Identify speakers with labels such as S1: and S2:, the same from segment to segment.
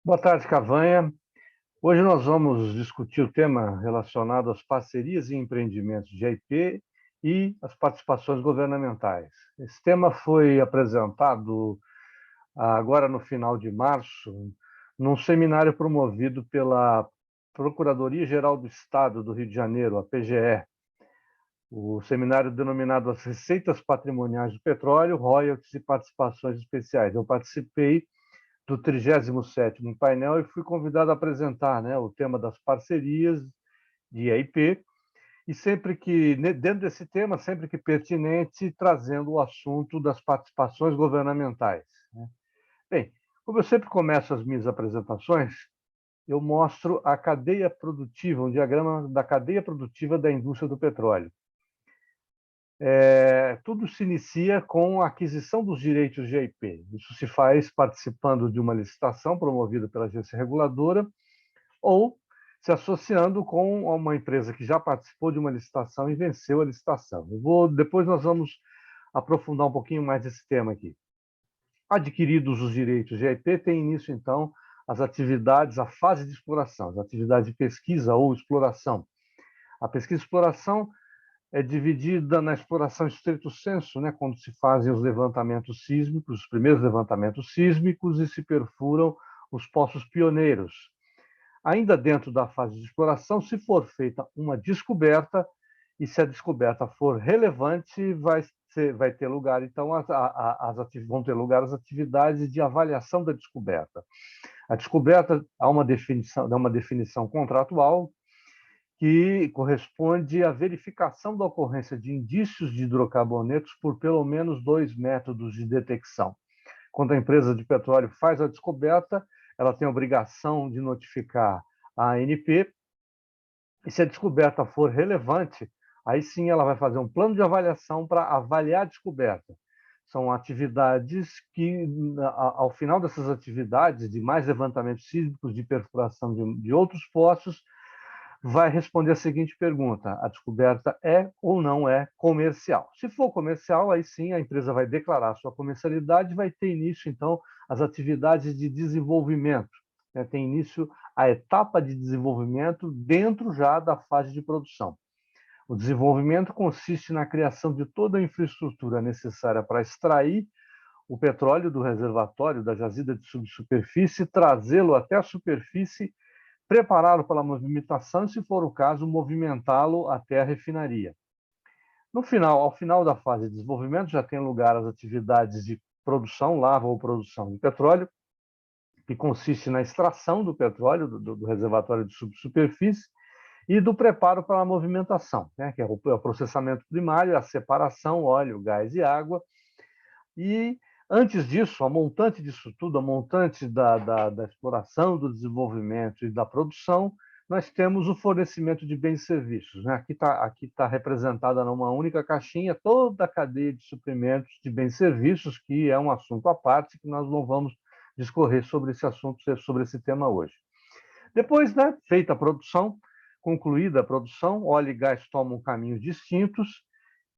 S1: Boa tarde, Cavanha. Hoje nós vamos discutir o tema relacionado às parcerias e empreendimentos de IP e as participações governamentais. Esse tema foi apresentado agora no final de março, num seminário promovido pela Procuradoria-Geral do Estado do Rio de Janeiro, a PGE. O seminário denominado As Receitas Patrimoniais do Petróleo, Royalties e Participações Especiais. Eu participei do 37º painel e fui convidado a apresentar, né, o tema das parcerias de EIP e sempre que, dentro desse tema, sempre que pertinente, trazendo o assunto das participações governamentais, né? Bem, como eu sempre começo as minhas apresentações, eu mostro a cadeia produtiva, um diagrama da cadeia produtiva da indústria do petróleo. Tudo se inicia com a aquisição dos direitos de IP. Isso se faz participando de uma licitação promovida pela agência reguladora ou se associando com uma empresa que já participou de uma licitação e venceu a licitação. Depois nós vamos aprofundar um pouquinho mais esse tema aqui. Adquiridos os direitos de IP, tem início, então, as atividades, a fase de exploração, as atividades de pesquisa ou exploração. A pesquisa e exploração é dividida na exploração estrito sensu, né, quando se fazem os levantamentos sísmicos, os primeiros levantamentos sísmicos e se perfuram os poços pioneiros. Ainda dentro da fase de exploração, se for feita uma descoberta, e se a descoberta for relevante, vai ter lugar, então, vão ter lugar as atividades de avaliação da descoberta. A descoberta há uma definição contratual que corresponde à verificação da ocorrência de indícios de hidrocarbonetos por pelo menos 2 métodos de detecção. Quando a empresa de petróleo faz a descoberta, ela tem a obrigação de notificar a ANP, e se a descoberta for relevante, aí sim ela vai fazer um plano de avaliação para avaliar a descoberta. São atividades que, ao final dessas atividades, de mais levantamentos sísmicos, de perfuração de outros poços, vai responder a seguinte pergunta: a descoberta é ou não é comercial? Se for comercial, aí sim a empresa vai declarar sua comercialidade e vai ter início, então, as atividades de desenvolvimento. Tem início a etapa de desenvolvimento dentro já da fase de produção. O desenvolvimento consiste na criação de toda a infraestrutura necessária para extrair o petróleo do reservatório, da jazida de subsuperfície, trazê-lo até a superfície, prepará-lo para a movimentação e, se for o caso, movimentá-lo até a refinaria. Ao final da fase de desenvolvimento, já tem lugar as atividades de produção, lava ou produção de petróleo, que consiste na extração do petróleo do reservatório de subsuperfície e do preparo para a movimentação, né, que é o processamento primário, a separação, óleo, gás e água. E, antes disso, a montante disso tudo, a montante da exploração, do desenvolvimento e da produção, nós temos o fornecimento de bens e serviços, né? Aqui tá representada numa única caixinha toda a cadeia de suprimentos de bens e serviços, que é um assunto à parte, que nós não vamos discorrer sobre esse assunto, sobre esse tema hoje. Depois, né, feita a produção, concluída a produção, óleo e gás tomam caminhos distintos,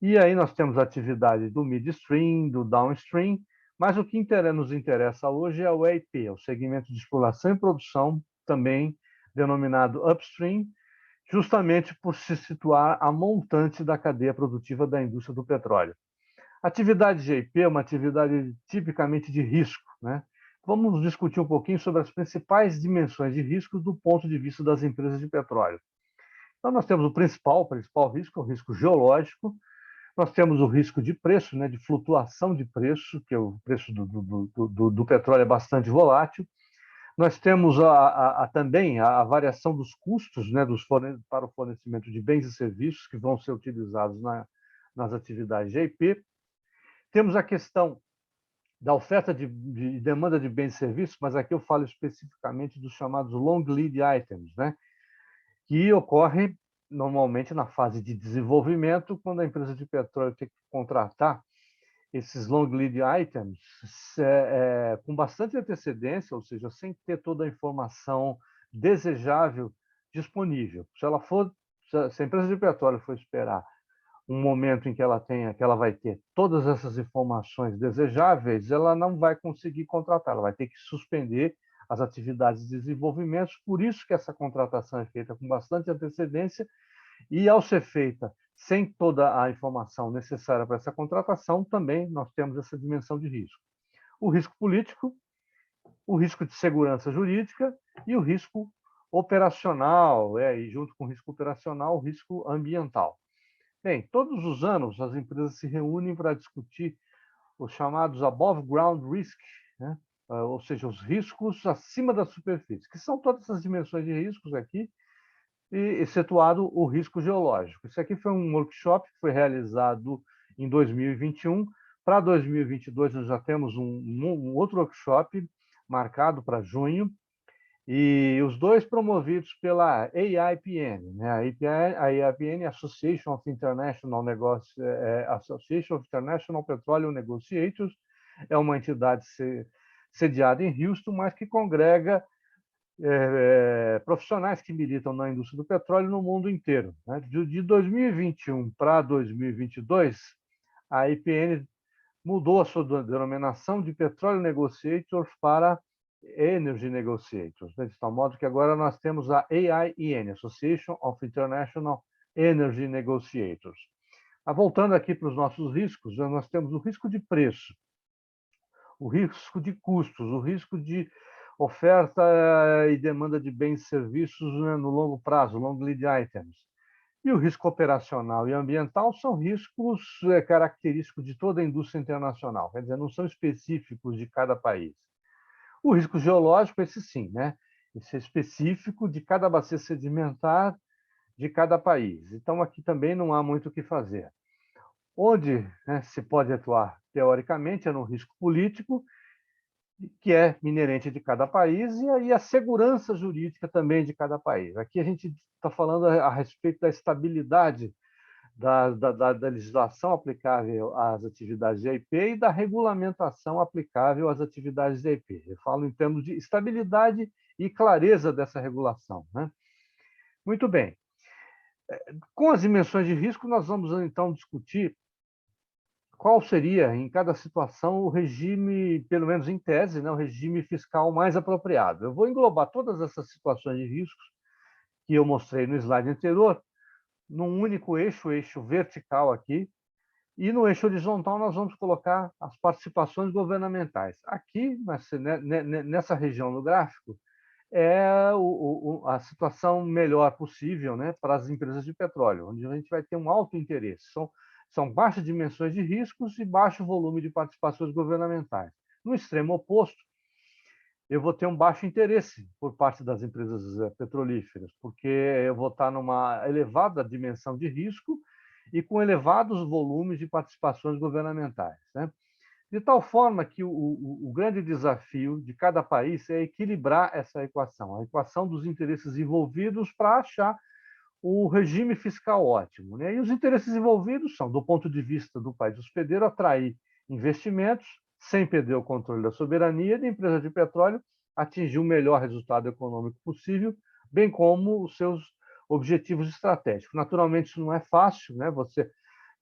S1: e aí nós temos a atividade do midstream, do downstream, mas o que nos interessa hoje é o EIP, o segmento de exploração e produção, também denominado upstream, justamente por se situar a montante da cadeia produtiva da indústria do petróleo. A atividade de EIP é uma atividade tipicamente de risco, né? Vamos discutir um pouquinho sobre as principais dimensões de risco do ponto de vista das empresas de petróleo. Então, nós temos o principal risco, o risco geológico. Nós temos o risco de preço, né, de flutuação de preço, que é o preço do petróleo é bastante volátil. Nós temos também a variação dos custos, né, para o fornecimento de bens e serviços que vão ser utilizados nas atividades de IP. Temos a questão da oferta de demanda de bens e serviços, mas aqui eu falo especificamente dos chamados long lead items, né, que ocorrem normalmente na fase de desenvolvimento, quando a empresa de petróleo tem que contratar esses long lead items com bastante antecedência, ou seja, sem ter toda a informação desejável disponível. Se a empresa de petróleo for esperar um momento em que ela vai ter todas essas informações desejáveis, ela não vai conseguir contratar, ela vai ter que suspender as atividades de desenvolvimento, por isso que essa contratação é feita com bastante antecedência e, ao ser feita sem toda a informação necessária para essa contratação, também nós temos essa dimensão de risco. O risco político, o risco de segurança jurídica e o risco operacional, e junto com o risco operacional, o risco ambiental. Bem, todos os anos as empresas se reúnem para discutir os chamados above ground risk, né? Ou seja, os riscos acima da superfície, que são todas essas dimensões de riscos aqui, e excetuado o risco geológico. Isso aqui foi um workshop que foi realizado em 2021. Para 2022, nós já temos um outro workshop marcado para junho, e os dois promovidos pela AIPN, né? A AIPN, Association of International Petroleum Negotiators, é uma entidade sediada em Houston, mas que congrega profissionais que militam na indústria do petróleo no mundo inteiro, né? De 2021 para 2022, a AIPN mudou a sua denominação de Petroleum Negotiators para Energy Negotiators, de tal modo que agora nós temos a AIEN, Association of International Energy Negotiators. Voltando aqui para os nossos riscos, nós temos o risco de preço, o risco de custos, o risco de oferta e demanda de bens e serviços, né, no longo prazo, long lead items. E o risco operacional e ambiental são riscos característicos de toda a indústria internacional, quer dizer, não são específicos de cada país. O risco geológico, esse sim, né? Esse é específico de cada bacia sedimentar de cada país. Então, aqui também não há muito o que fazer. Onde, né, se pode atuar, teoricamente, é no risco político, que é inerente de cada país, e aí a segurança jurídica também de cada país. Aqui a gente está falando a respeito da estabilidade da legislação aplicável às atividades de IP e da regulamentação aplicável às atividades de IP. Eu falo em termos de estabilidade e clareza dessa regulação, né? Muito bem. Com as dimensões de risco, nós vamos, então, discutir qual seria, em cada situação, o regime, pelo menos em tese, né, o regime fiscal mais apropriado. Eu vou englobar todas essas situações de riscos que eu mostrei no slide anterior, num único eixo, o eixo vertical aqui, e no eixo horizontal nós vamos colocar as participações governamentais. Aqui, nessa região do gráfico, é a situação melhor possível, né, para as empresas de petróleo, onde a gente vai ter um alto interesse. São baixas dimensões de riscos e baixo volume de participações governamentais. No extremo oposto, eu vou ter um baixo interesse por parte das empresas petrolíferas, porque eu vou estar numa elevada dimensão de risco e com elevados volumes de participações governamentais, né? De tal forma que o grande desafio de cada país é equilibrar essa equação, a equação dos interesses envolvidos para achar o regime fiscal ótimo, né? E os interesses envolvidos são, do ponto de vista do país hospedeiro, atrair investimentos, sem perder o controle da soberania da empresa de petróleo, atingir o melhor resultado econômico possível, bem como os seus objetivos estratégicos. Naturalmente, isso não é fácil, né? Você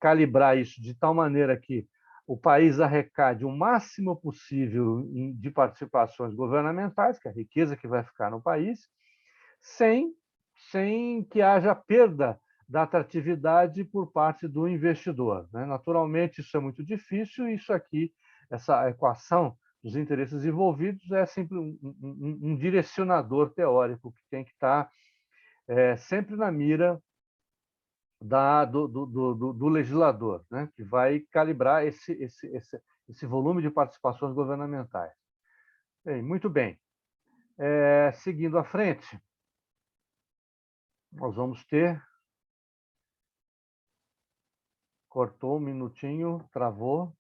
S1: calibrar isso de tal maneira que o país arrecade o máximo possível de participações governamentais, que é a riqueza que vai ficar no país, sem que haja perda da atratividade por parte do investidor, né? Naturalmente, isso é muito difícil, e isso aqui, essa equação dos interesses envolvidos, é sempre um direcionador teórico que tem que estar sempre na mira do legislador, né? Que vai calibrar esse volume de participações governamentais. Bem, muito bem. Seguindo à frente, nós vamos ter... Cortou um minutinho, travou.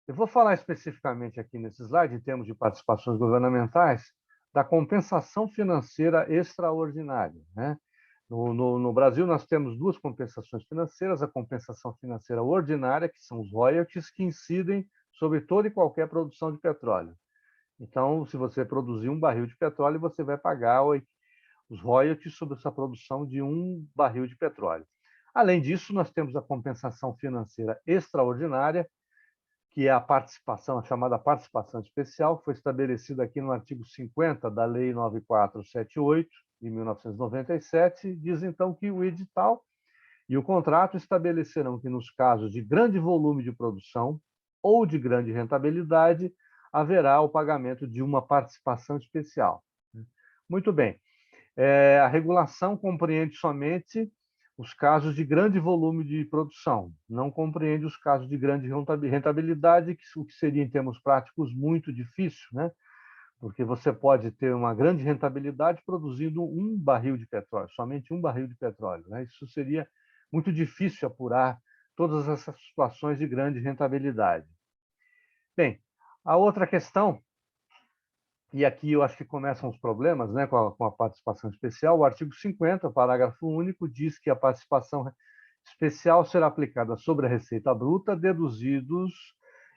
S1: Eu vou falar especificamente aqui nesse slide, em termos de participações governamentais, da compensação financeira extraordinária, né? No Brasil, nós temos duas compensações financeiras: a compensação financeira ordinária, que são os royalties que incidem sobre toda e qualquer produção de petróleo. Então, se você produzir um barril de petróleo, você vai pagar os royalties sobre essa produção de um barril de petróleo. Além disso, nós temos a compensação financeira extraordinária, que é a participação, a chamada participação especial, que foi estabelecida aqui no artigo 50 da Lei 9478, de 1997, diz então que o edital e o contrato estabelecerão que, nos casos de grande volume de produção ou de grande rentabilidade, haverá o pagamento de uma participação especial. Muito bem. A regulação compreende somente os casos de grande volume de produção, não compreende os casos de grande rentabilidade, o que seria, em termos práticos, muito difícil, né? Porque você pode ter uma grande rentabilidade produzindo um barril de petróleo, somente um barril de petróleo, né? Isso seria muito difícil apurar todas essas situações de grande rentabilidade. Bem, a outra questão, e aqui eu acho que começam os problemas, né, com a participação especial, o artigo 50, parágrafo único, diz que a participação especial será aplicada sobre a receita bruta, deduzidos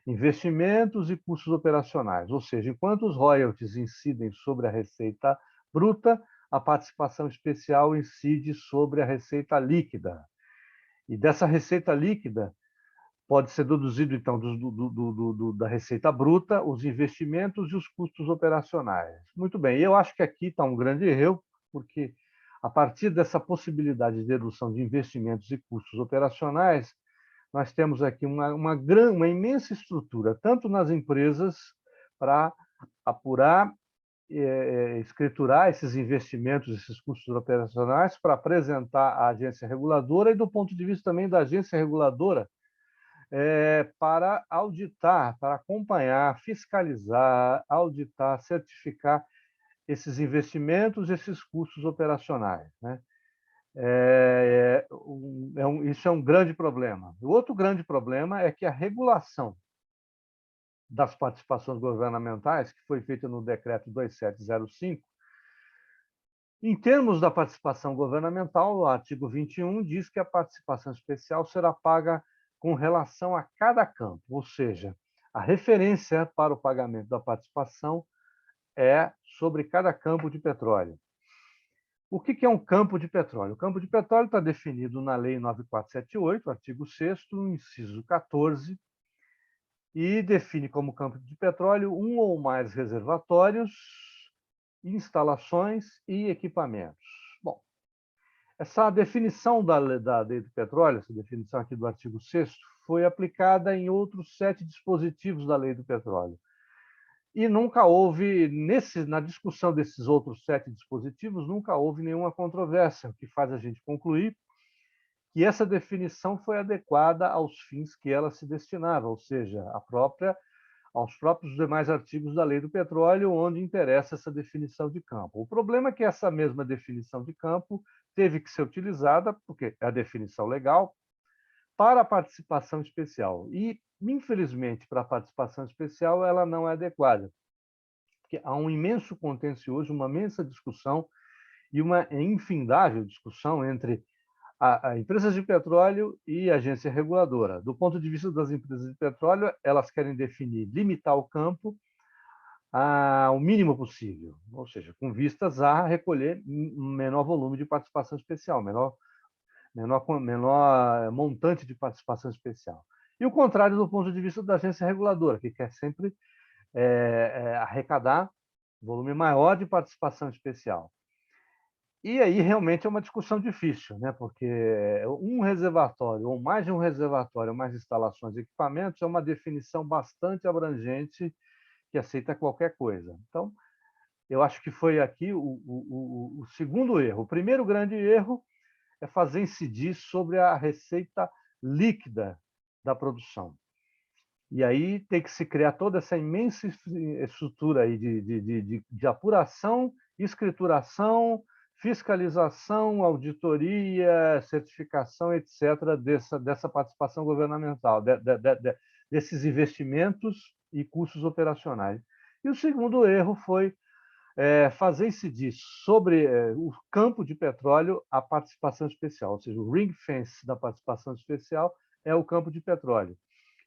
S1: investimentos e custos operacionais. Ou seja, enquanto os royalties incidem sobre a receita bruta, a participação especial incide sobre a receita líquida. E dessa receita líquida, pode ser deduzido, então, da receita bruta, os investimentos e os custos operacionais. Muito bem, eu acho que aqui está um grande erro, porque a partir dessa possibilidade de dedução de investimentos e custos operacionais, nós temos aqui uma imensa estrutura, tanto nas empresas, para apurar, escriturar esses investimentos, esses custos operacionais, para apresentar à agência reguladora, e do ponto de vista também da agência reguladora, para auditar, para acompanhar, fiscalizar, auditar, certificar esses investimentos, esses custos operacionais, né? Isso é um grande problema. O outro grande problema é que a regulação das participações governamentais, que foi feita no decreto 2705, em termos da participação governamental, o artigo 21 diz que a participação especial será paga com relação a cada campo, ou seja, a referência para o pagamento da participação é sobre cada campo de petróleo. O que é um campo de petróleo? O campo de petróleo está definido na Lei 9478, artigo 6º, inciso 14, e define como campo de petróleo um ou mais reservatórios, instalações e equipamentos. Bom, essa definição da lei do petróleo, essa definição aqui do artigo 6º, foi aplicada em outros 7 dispositivos da lei do petróleo. E nunca houve, na discussão desses outros 7 dispositivos, nunca houve nenhuma controvérsia, o que faz a gente concluir que essa definição foi adequada aos fins que ela se destinava, ou seja, aos próprios demais artigos da lei do petróleo, onde interessa essa definição de campo. O problema é que essa mesma definição de campo teve que ser utilizada, porque é a definição legal, para a participação especial. E, infelizmente, para a participação especial, ela não é adequada, porque há um imenso contencioso, uma imensa discussão e uma infindável discussão entre a empresas de petróleo e a agência reguladora. Do ponto de vista das empresas de petróleo, elas querem definir, limitar o campo ao mínimo possível, ou seja, com vistas a recolher um menor volume de participação especial, menor montante de participação especial. E o contrário do ponto de vista da agência reguladora, que quer sempre arrecadar volume maior de participação especial. E aí realmente é uma discussão difícil, né? Porque um reservatório, ou mais de um reservatório, mais instalações e equipamentos, é uma definição bastante abrangente que aceita qualquer coisa. Então, eu acho que foi aqui o segundo erro. O primeiro grande erro é fazer incidir sobre a receita líquida da produção. E aí tem que se criar toda essa imensa estrutura aí de apuração, escrituração, fiscalização, auditoria, certificação, etc., dessa participação governamental, desses investimentos e custos operacionais. E o segundo erro foi fazer incidir sobre o campo de petróleo a participação especial, ou seja, o ring fence da participação especial é o campo de petróleo.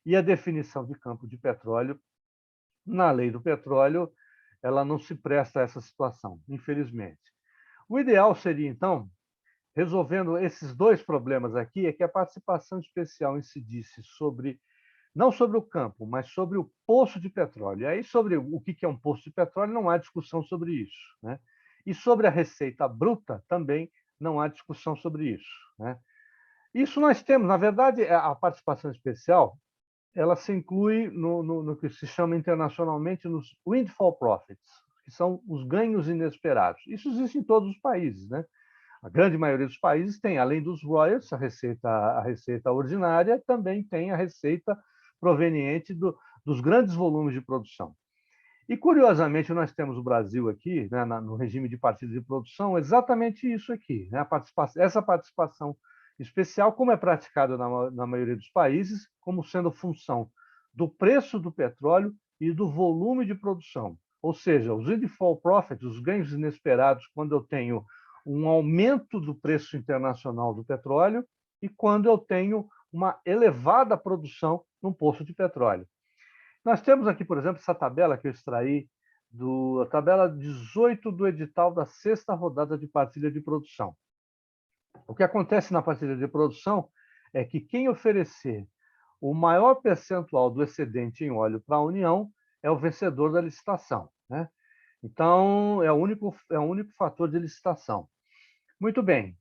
S1: E a definição de campo de petróleo, na lei do petróleo, ela não se presta a essa situação, infelizmente. O ideal seria, então, resolvendo esses dois problemas aqui, é que a participação especial incidisse sobre, não sobre o campo, mas sobre o poço de petróleo. E aí, sobre o que é um poço de petróleo, não há discussão sobre isso, né? E sobre a receita bruta, também não há discussão sobre isso, né? Isso nós temos, na verdade, a participação especial, ela se inclui no que se chama internacionalmente nos windfall profits, que são os ganhos inesperados. Isso existe em todos os países, né? A grande maioria dos países tem, além dos royalties, a receita ordinária, também tem a receita proveniente dos grandes volumes de produção. E, curiosamente, nós temos o Brasil aqui, né, no regime de partidas de produção, exatamente isso aqui, né, essa participação especial, como é praticada na maioria dos países, como sendo função do preço do petróleo e do volume de produção. Ou seja, os windfall profits, os ganhos inesperados, quando eu tenho um aumento do preço internacional do petróleo e quando eu tenho uma elevada produção num poço de petróleo. Nós temos aqui, por exemplo, essa tabela que eu extraí a tabela 18 do edital da sexta rodada de partilha de produção. O que acontece na partilha de produção é que quem oferecer o maior percentual do excedente em óleo para a União é o vencedor da licitação, né? Então, é o único fator de licitação. Muito bem.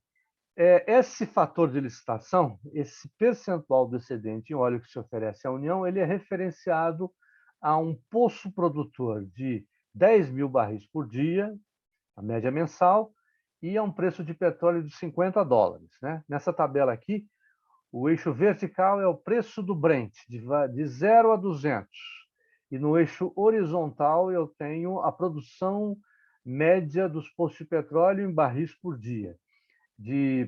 S1: Esse fator de licitação, esse percentual do excedente em óleo que se oferece à União, ele é referenciado a um poço produtor de 10 mil barris por dia, a média mensal, e a um preço de petróleo de $50, né? Nessa tabela aqui, o eixo vertical é o preço do Brent, de 0 a 200. E no eixo horizontal eu tenho a produção média dos poços de petróleo em barris por dia,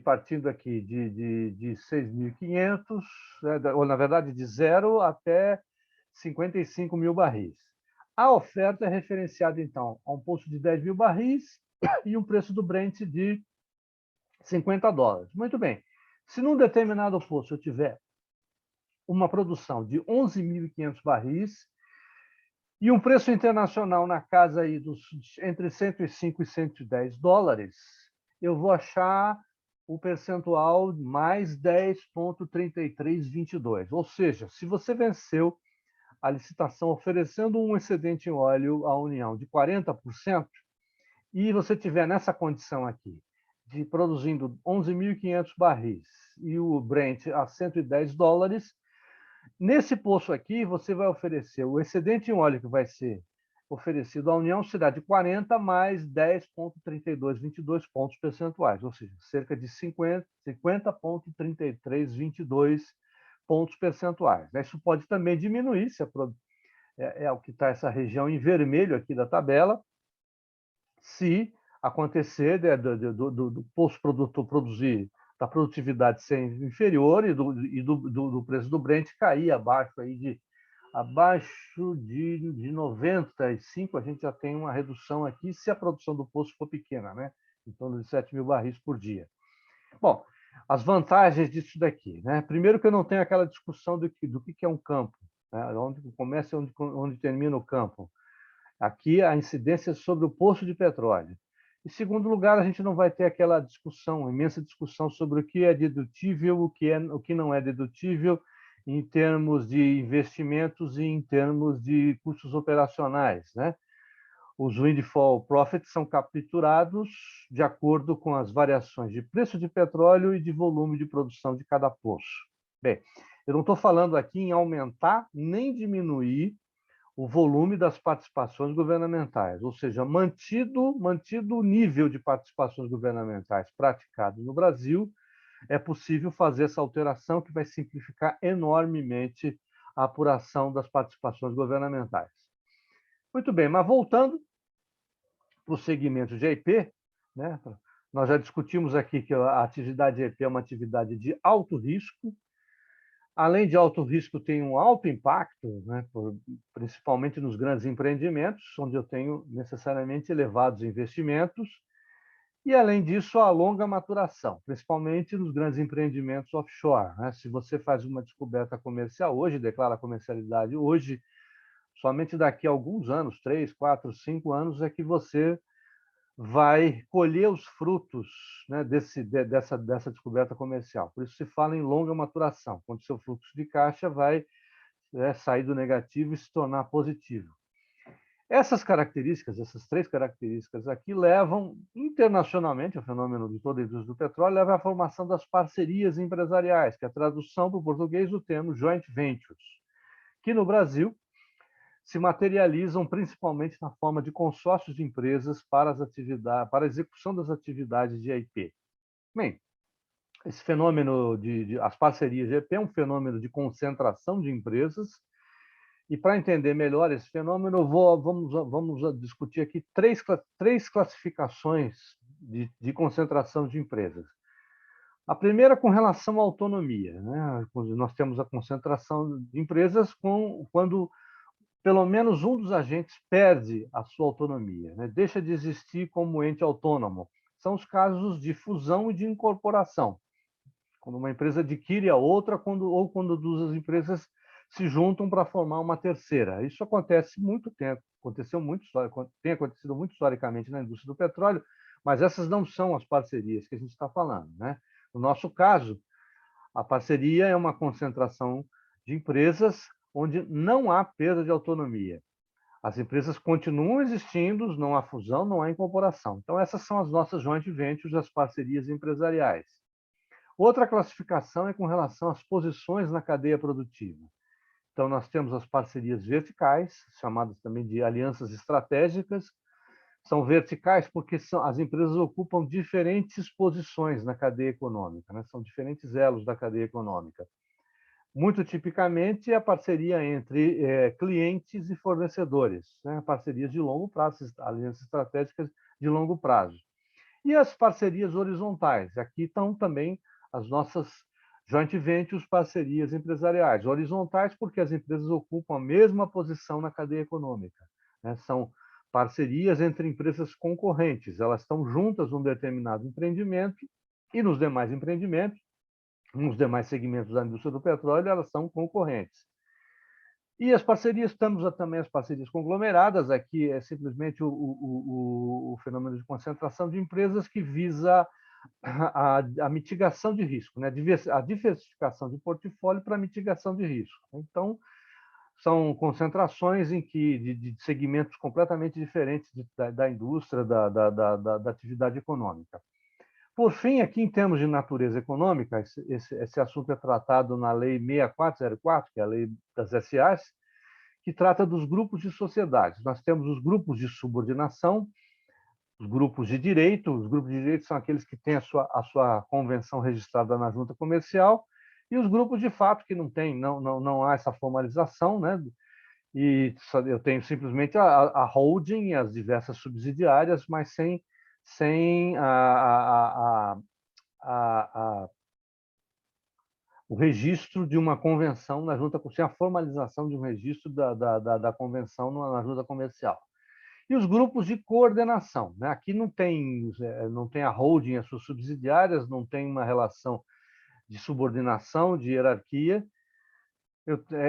S1: partindo aqui de 6.500, né, ou na verdade de 0 até 55 mil barris. A oferta é referenciada, então, a um poço de 10 mil barris e um preço do Brent de $50. Muito bem. Se num determinado poço eu tiver uma produção de 11.500 barris e um preço internacional na casa aí entre 105 e $110, eu vou achar o percentual mais 10,3322. Ou seja, se você venceu a licitação oferecendo um excedente em óleo à União de 40%, e você tiver nessa condição aqui, de produzindo 11.500 barris e o Brent a $110, nesse poço aqui você vai oferecer o excedente em óleo que vai ser oferecido à União será de 40 mais 10,3222 pontos percentuais, ou seja, cerca de 50,3322 pontos percentuais. Isso pode também diminuir, se é o que está essa região em vermelho aqui da tabela, se acontecer do poço produtor produzir, da produtividade ser inferior e do preço do Brent cair abaixo de 95, a gente já tem uma redução aqui, se a produção do poço for pequena, né? Em torno de 7 mil barris por dia. Bom, as vantagens disso daqui, né? Primeiro que eu não tenho aquela discussão do que é um campo, né? Onde começa e onde termina o campo. Aqui a incidência é sobre o poço de petróleo. Em segundo lugar, a gente não vai ter aquela discussão, imensa discussão sobre o que é dedutível, o que não é dedutível, em termos de investimentos e em termos de custos operacionais, né? Os windfall profits são capturados de acordo com as variações de preço de petróleo e de volume de produção de cada poço. Bem, eu não estou falando aqui em aumentar nem diminuir o volume das participações governamentais, ou seja, mantido o nível de participações governamentais praticado no Brasil, é possível fazer essa alteração que vai simplificar enormemente a apuração das participações governamentais. Muito bem, mas voltando para o segmento de IP, né, nós já discutimos aqui que a atividade de IP é uma atividade de alto risco. Além de alto risco, tem um alto impacto, né, principalmente nos grandes empreendimentos, onde eu tenho necessariamente elevados investimentos, e, além disso, a longa maturação, principalmente nos grandes empreendimentos offshore, né? Se você faz uma descoberta comercial hoje, declara comercialidade hoje, somente daqui a alguns anos, 3, 4, 5 anos, é que você vai colher os frutos, né, dessa descoberta comercial. Por isso se fala em longa maturação, quando o seu fluxo de caixa vai, sair do negativo e se tornar positivo. Essas características, essas três características aqui, levam internacionalmente, o fenômeno de toda a indústria do petróleo, leva à formação das parcerias empresariais, que é a tradução para o português do termo joint ventures, que no Brasil se materializam principalmente na forma de consórcios de empresas para a execução das atividades de EIP. Bem, esse fenômeno as parcerias de EIP é um fenômeno de concentração de empresas, e para entender melhor esse fenômeno, vamos discutir aqui três classificações de concentração de empresas. A primeira com relação à autonomia, né? Nós temos a concentração de empresas quando pelo menos um dos agentes perde a sua autonomia, né? Deixa de existir como ente autônomo. São os casos de fusão e de incorporação, quando uma empresa adquire a outra, ou quando duas empresas se juntam para formar uma terceira. Isso acontece tem acontecido muito historicamente na indústria do petróleo, mas essas não são as parcerias que a gente está falando, né? No nosso caso, a parceria é uma concentração de empresas onde não há perda de autonomia. As empresas continuam existindo, não há fusão, não há incorporação. Então, essas são as nossas joint ventures, as parcerias empresariais. Outra classificação é com relação às posições na cadeia produtiva. Então, nós temos as parcerias verticais, chamadas também de alianças estratégicas. São verticais porque as empresas ocupam diferentes posições na cadeia econômica, né? São diferentes elos da cadeia econômica. Muito tipicamente, a parceria entre clientes e fornecedores, né? Parcerias de longo prazo, alianças estratégicas de longo prazo. E as parcerias horizontais. Aqui estão também as nossas joint ventures, parcerias empresariais. Horizontais porque as empresas ocupam a mesma posição na cadeia econômica, né? São parcerias entre empresas concorrentes. Elas estão juntas num determinado empreendimento e nos demais empreendimentos, nos demais segmentos da indústria do petróleo, elas são concorrentes. E as parcerias, temos também as parcerias conglomeradas, aqui é simplesmente o fenômeno de concentração de empresas que visa a mitigação de risco, né? A diversificação de portfólio para mitigação de risco. Então, são concentrações de segmentos completamente diferentes da indústria, da atividade econômica. Por fim, aqui em termos de natureza econômica, esse assunto é tratado na Lei 6404, que é a Lei das SAs, que trata dos grupos de sociedades. Nós temos os grupos de subordinação, os grupos de direito. Os grupos de direito são aqueles que têm a sua convenção registrada na junta comercial, e os grupos de fato que não há essa formalização, né? E eu tenho simplesmente a holding e as diversas subsidiárias, mas sem o registro de uma convenção na junta, sem a formalização de um registro da convenção na junta comercial. E os grupos de coordenação, né? Aqui não tem a holding e as suas subsidiárias, não tem uma relação de subordinação, de hierarquia.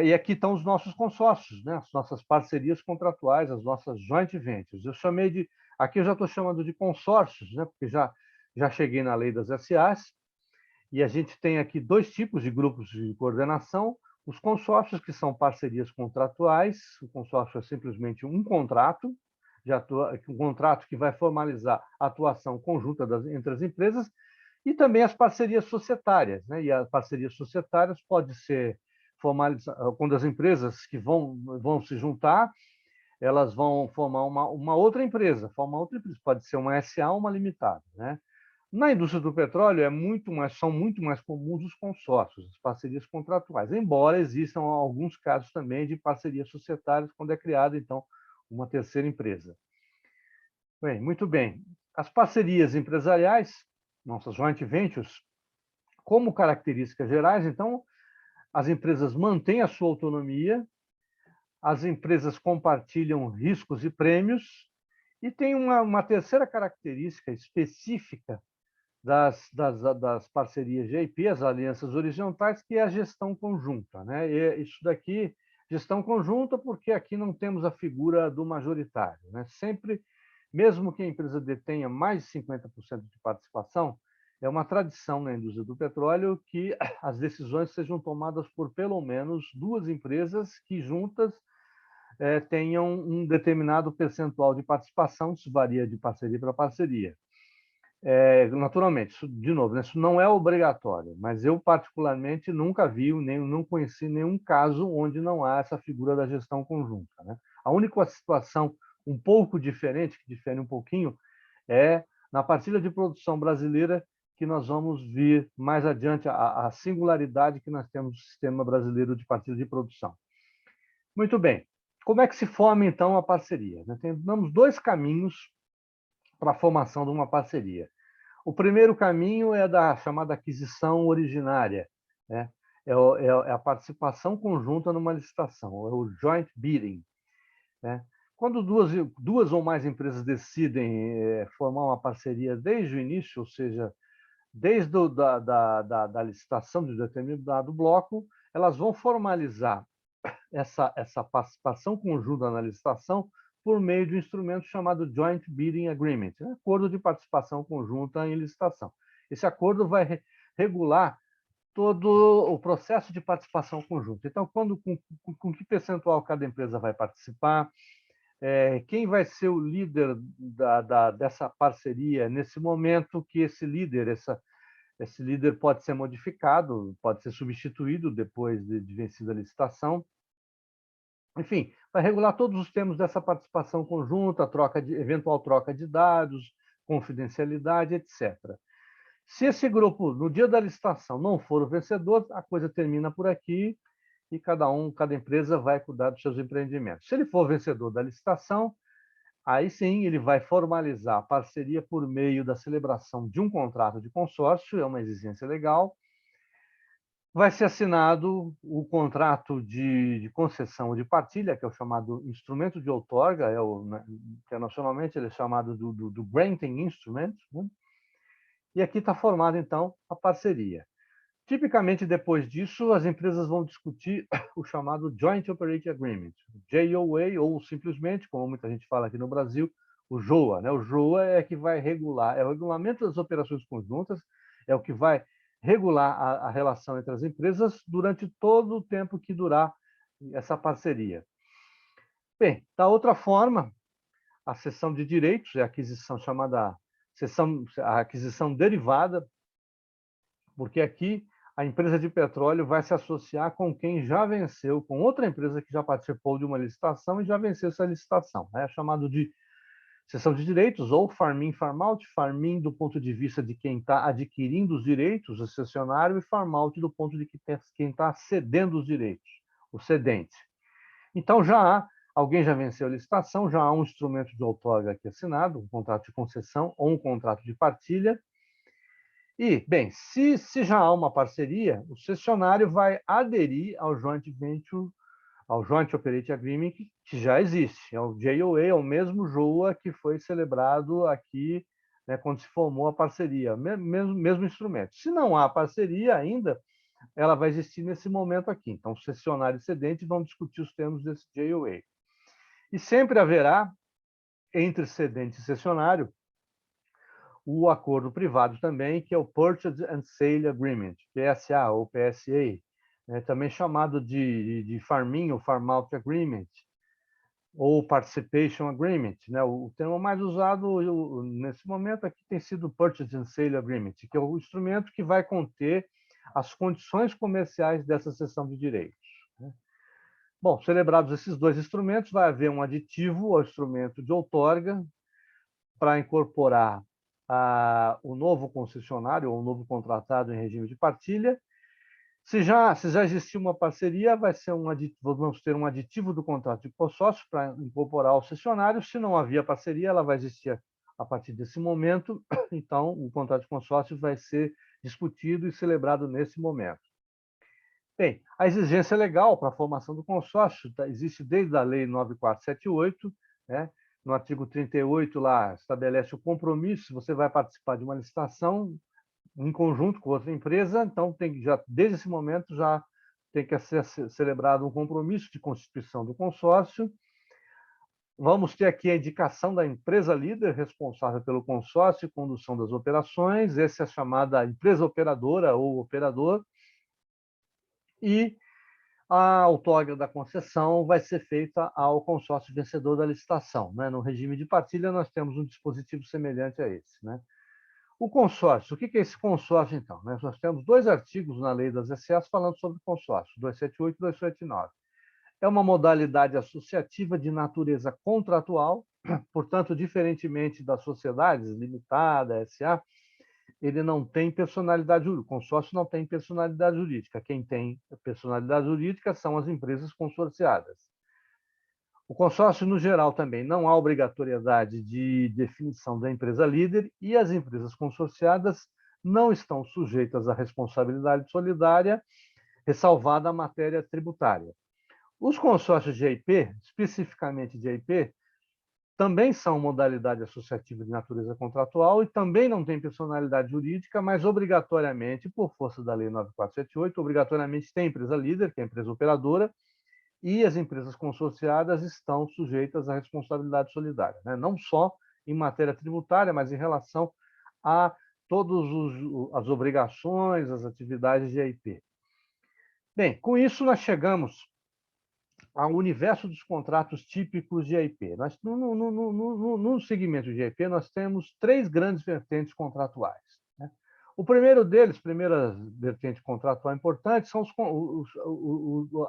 S1: E aqui estão os nossos consórcios, né? As nossas parcerias contratuais, as nossas joint ventures. Aqui eu já estou chamando de consórcios, né? Porque já cheguei na lei das SAs, e a gente tem aqui dois tipos de grupos de coordenação: os consórcios, que são parcerias contratuais. O consórcio é simplesmente um contrato, um contrato que vai formalizar a atuação conjunta entre as empresas, e também as parcerias societárias, né? E as parcerias societárias pode ser formalizada quando as empresas que vão se juntar, elas vão formar uma outra empresa, pode ser uma SA ou uma limitada, né? Na indústria do petróleo são muito mais comuns os consórcios, as parcerias contratuais, embora existam alguns casos também de parcerias societárias, quando é criada, então, uma terceira empresa. Bem, muito bem. As parcerias empresariais, nossas joint ventures, como características gerais, então, as empresas mantêm a sua autonomia, as empresas compartilham riscos e prêmios, e tem uma terceira característica específica das parcerias de IP, as alianças horizontais, que é a gestão conjunta, né? E isso daqui, gestão conjunta, porque aqui não temos a figura do majoritário, né? Sempre mesmo que a empresa detenha mais de 50% de participação, é uma tradição na indústria do petróleo que as decisões sejam tomadas por pelo menos duas empresas que juntas tenham um determinado percentual de participação, isso varia de parceria para parceria. Naturalmente, isso, de novo, né, isso não é obrigatório, mas eu particularmente nunca vi, nem não conheci nenhum caso onde não há essa figura da gestão conjunta, né? A única situação um pouco diferente, que difere um pouquinho, é na partilha de produção brasileira, que nós vamos ver mais adiante a singularidade que nós temos no sistema brasileiro de partilha de produção. Muito bem. Como é que se forma, então, a parceria? Nós temos dois caminhos para a formação de uma parceria. O primeiro caminho é da chamada aquisição originária, né? É a participação conjunta numa licitação, é o joint bidding, né? Quando duas ou mais empresas decidem formar uma parceria desde o início, ou seja, desde da licitação de determinado bloco, elas vão formalizar essa participação conjunta na licitação por meio de um instrumento chamado Joint Bidding Agreement, acordo de participação conjunta em licitação. Esse acordo vai regular todo o processo de participação conjunta. Então, com que percentual cada empresa vai participar, quem vai ser o líder dessa parceria nesse momento que esse líder pode ser modificado, pode ser substituído depois de vencida a licitação. Enfim, vai regular todos os termos dessa participação conjunta, eventual troca de dados, confidencialidade, etc. Se esse grupo, no dia da licitação, não for o vencedor, a coisa termina por aqui e cada empresa vai cuidar dos seus empreendimentos. Se ele for vencedor da licitação, aí sim ele vai formalizar a parceria por meio da celebração de um contrato de consórcio, é uma exigência legal. Vai ser assinado o contrato de concessão ou de partilha, que é o chamado instrumento de outorga, internacionalmente ele é chamado do Granting Instrument, né? E aqui está formada, então, a parceria. Tipicamente, depois disso, as empresas vão discutir o chamado Joint Operating Agreement, JOA, ou simplesmente, como muita gente fala aqui no Brasil, o JOA, né? O JOA é que vai regular, é o regulamento das operações conjuntas, é o que vai regular a relação entre as empresas durante todo o tempo que durar essa parceria. Bem, da outra forma, a cessão de direitos é a aquisição chamada a aquisição derivada, porque aqui a empresa de petróleo vai se associar com quem já venceu, com outra empresa que já participou de uma licitação e já venceu essa licitação. É chamado de cessão de direitos, ou farm-in, farm-out. Farm-in do ponto de vista de quem está adquirindo os direitos, o cessionário, e farm-out do ponto de quem está cedendo os direitos, o cedente. Então, alguém já venceu a licitação, já há um instrumento de outorga aqui assinado, um contrato de concessão ou um contrato de partilha. E, bem, se já há uma parceria, o cessionário vai aderir ao Joint Venture, ao Joint Operating Agreement, que já existe. É o JOA, é o mesmo JOA que foi celebrado aqui, né, quando se formou a parceria, mesmo instrumento. Se não há parceria ainda, ela vai existir nesse momento aqui. Então, o cessionário e cedente vão discutir os termos desse JOA. E sempre haverá, entre cedente e cessionário, o acordo privado também, que é o Purchase and Sale Agreement, PSA ou PSA, né, também chamado de Farm-in ou Farm-out Agreement, ou Participation Agreement. Né? O termo mais usado nesse momento aqui tem sido Purchase and Sale Agreement, que é o instrumento que vai conter as condições comerciais dessa cessão de direitos. Né? Bom, celebrados esses dois instrumentos, vai haver um aditivo ao instrumento de outorga para incorporar o novo concessionário ou o novo contratado em regime de partilha. Se já existir uma parceria, vamos ter um aditivo do contrato de consórcio para incorporar ao cessionário. Se não havia parceria, ela vai existir a partir desse momento. Então, o contrato de consórcio vai ser discutido e celebrado nesse momento. Bem, a exigência legal para a formação do consórcio existe desde a Lei 9478, né? No artigo 38, lá, estabelece o compromisso, você vai participar de uma licitação em conjunto com outra empresa, então desde esse momento já tem que ser celebrado um compromisso de constituição do consórcio. Vamos ter aqui a indicação da empresa líder responsável pelo consórcio e condução das operações. Essa é a chamada empresa operadora ou operador. E a outorga da concessão vai ser feita ao consórcio vencedor da licitação. Né? No regime de partilha, nós temos um dispositivo semelhante a esse. Né? O consórcio, o que é esse consórcio, então? Nós temos 2 artigos na lei das SAs falando sobre consórcio, 278 e 279. É uma modalidade associativa de natureza contratual, portanto, diferentemente das sociedades limitada, SA, ele não tem personalidade jurídica. O consórcio não tem personalidade jurídica. Quem tem personalidade jurídica são as empresas consorciadas. O consórcio, no geral, também não há obrigatoriedade de definição da empresa líder e as empresas consorciadas não estão sujeitas à responsabilidade solidária, ressalvada a matéria tributária. Os consórcios de EIP, especificamente de EIP, também são modalidade associativa de natureza contratual e também não têm personalidade jurídica, mas obrigatoriamente, por força da Lei 9478, obrigatoriamente tem empresa líder, que é a empresa operadora, e as empresas consorciadas estão sujeitas à responsabilidade solidária, né? Não só em matéria tributária, mas em relação a todas as obrigações, as atividades de EIP. Bem, com isso nós chegamos ao universo dos contratos típicos de EIP. No segmento de EIP, nós temos 3 grandes vertentes contratuais. Né? O primeiro deles, primeira vertente contratual importante, são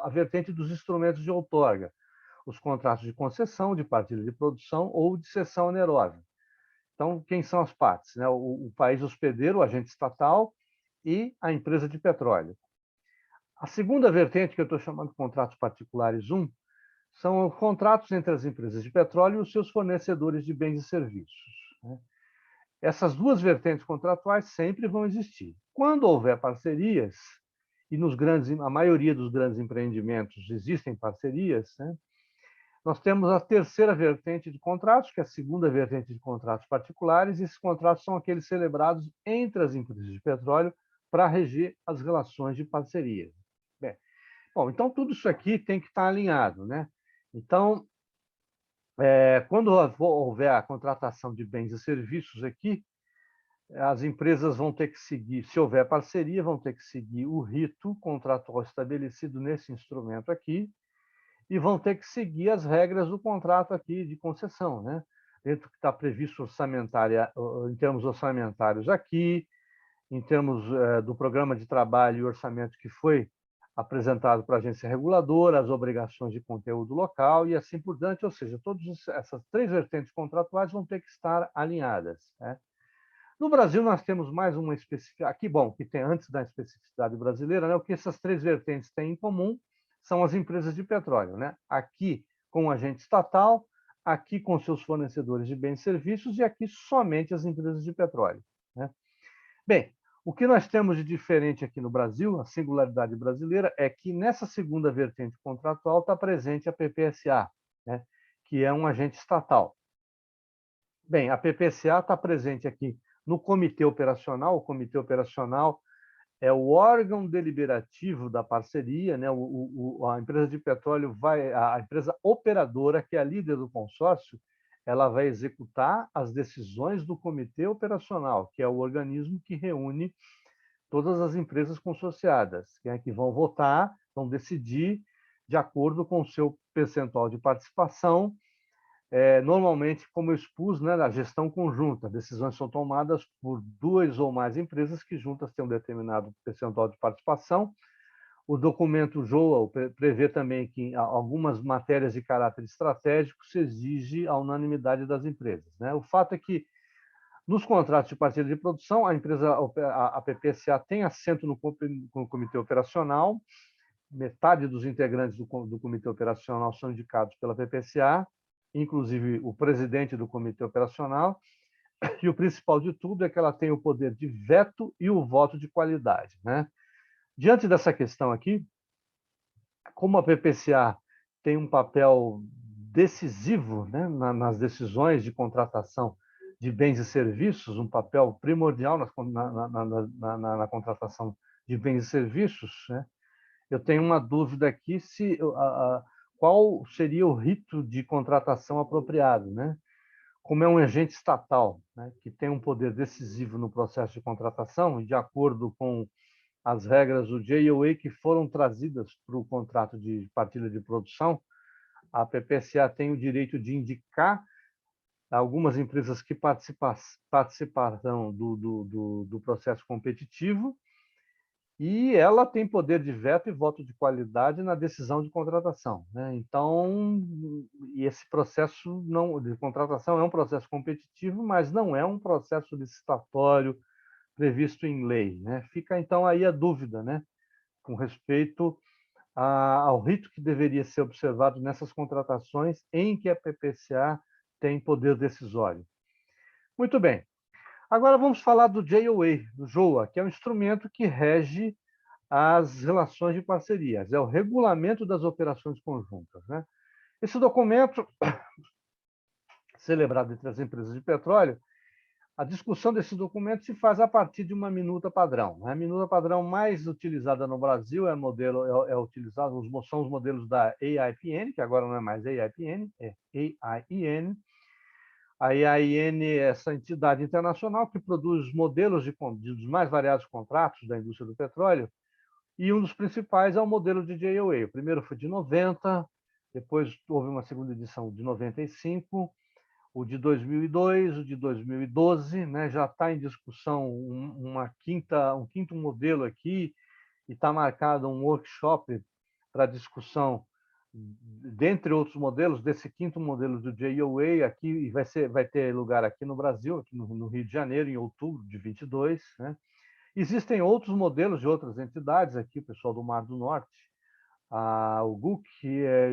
S1: a vertente dos instrumentos de outorga, os contratos de concessão, de partilha de produção ou de cessão onerosa. Então, quem são as partes? Né? O país hospedeiro, o agente estatal e a empresa de petróleo. A segunda vertente, que eu estou chamando de contratos particulares 1, são contratos entre as empresas de petróleo e os seus fornecedores de bens e serviços. Né? Essas 2 vertentes contratuais sempre vão existir. Quando houver parcerias, e a maioria dos grandes empreendimentos existem parcerias, né? Nós temos a terceira vertente de contratos, que é a segunda vertente de contratos particulares, e esses contratos são aqueles celebrados entre as empresas de petróleo para reger as relações de parceria. Bom, então tudo isso aqui tem que estar alinhado, né? Então, quando houver a contratação de bens e serviços aqui, as empresas vão ter que seguir, se houver parceria, vão ter que seguir o rito contratual estabelecido nesse instrumento aqui e vão ter que seguir as regras do contrato aqui de concessão, né? Dentro do que está previsto em termos orçamentários aqui, em termos do programa de trabalho e orçamento que foi apresentado para a agência reguladora, as obrigações de conteúdo local e assim por diante, ou seja, todas essas 3 vertentes contratuais vão ter que estar alinhadas. Né? No Brasil, nós temos mais uma especificidade, aqui, bom, que tem antes da especificidade brasileira, né? O que essas 3 vertentes têm em comum são as empresas de petróleo. Né? Aqui com o agente estatal, aqui com seus fornecedores de bens e serviços e aqui somente as empresas de petróleo. Né? Bem, o que nós temos de diferente aqui no Brasil, a singularidade brasileira, é que nessa segunda vertente contratual está presente a PPSA, né, que é um agente estatal. Bem, a PPSA está presente aqui no comitê operacional. O comitê operacional é o órgão deliberativo da parceria, né? A empresa de petróleo a empresa operadora, que é a líder do consórcio, ela vai executar as decisões do comitê operacional, que é o organismo que reúne todas as empresas consorciadas, que vão votar, vão decidir de acordo com o seu percentual de participação. Normalmente, como eu expus, né, na gestão conjunta, decisões são tomadas por 2 ou mais empresas que juntas têm um determinado percentual de participação. O documento JOA prevê também que em algumas matérias de caráter estratégico se exige a unanimidade das empresas. Né? O fato é que, nos contratos de partilha de produção, a PPSA tem assento no comitê operacional, metade dos integrantes do comitê operacional são indicados pela PPSA, inclusive o presidente do comitê operacional, e o principal de tudo é que ela tem o poder de veto e o voto de qualidade. Né? Diante dessa questão aqui, como a PPCA tem um papel decisivo, né, nas decisões de contratação de bens e serviços, um papel primordial na contratação de bens e serviços, né, eu tenho uma dúvida aqui se qual seria o rito de contratação apropriado, né? Como é um agente estatal, né, que tem um poder decisivo no processo de contratação, e de acordo com as regras do JOA que foram trazidas para o contrato de partilha de produção, a PPCA tem o direito de indicar algumas empresas que participarão do processo competitivo, e ela tem poder de veto e voto de qualidade na decisão de contratação, né? Então, esse processo de contratação é um processo competitivo, mas não é um processo licitatório previsto em lei, né? Fica então aí a dúvida, né, com respeito ao rito que deveria ser observado nessas contratações em que a PPCA tem poder decisório. Muito bem. Agora vamos falar do JOA, do JOA, que é um instrumento que rege as relações de parcerias, é o regulamento das operações conjuntas, né? Esse documento, celebrado entre as empresas de petróleo, a discussão desse documento se faz a partir de uma minuta padrão. A minuta padrão mais utilizada no Brasil são os modelos da AIPN, que agora não é mais AIPN, é AIN. A AIN é essa entidade internacional que produz modelos dos mais variados contratos da indústria do petróleo, e um dos principais é o modelo de JOA. O primeiro foi de 90, depois houve uma segunda edição de 95, o de 2002, o de 2012, né? Já está em discussão um quinto modelo aqui, e está marcado um workshop para discussão, dentre outros modelos, desse quinto modelo do JOA, aqui, e vai ter lugar aqui no Brasil, aqui no Rio de Janeiro, em outubro de 22, né? Existem outros modelos de outras entidades, aqui o pessoal do Mar do Norte, o GUC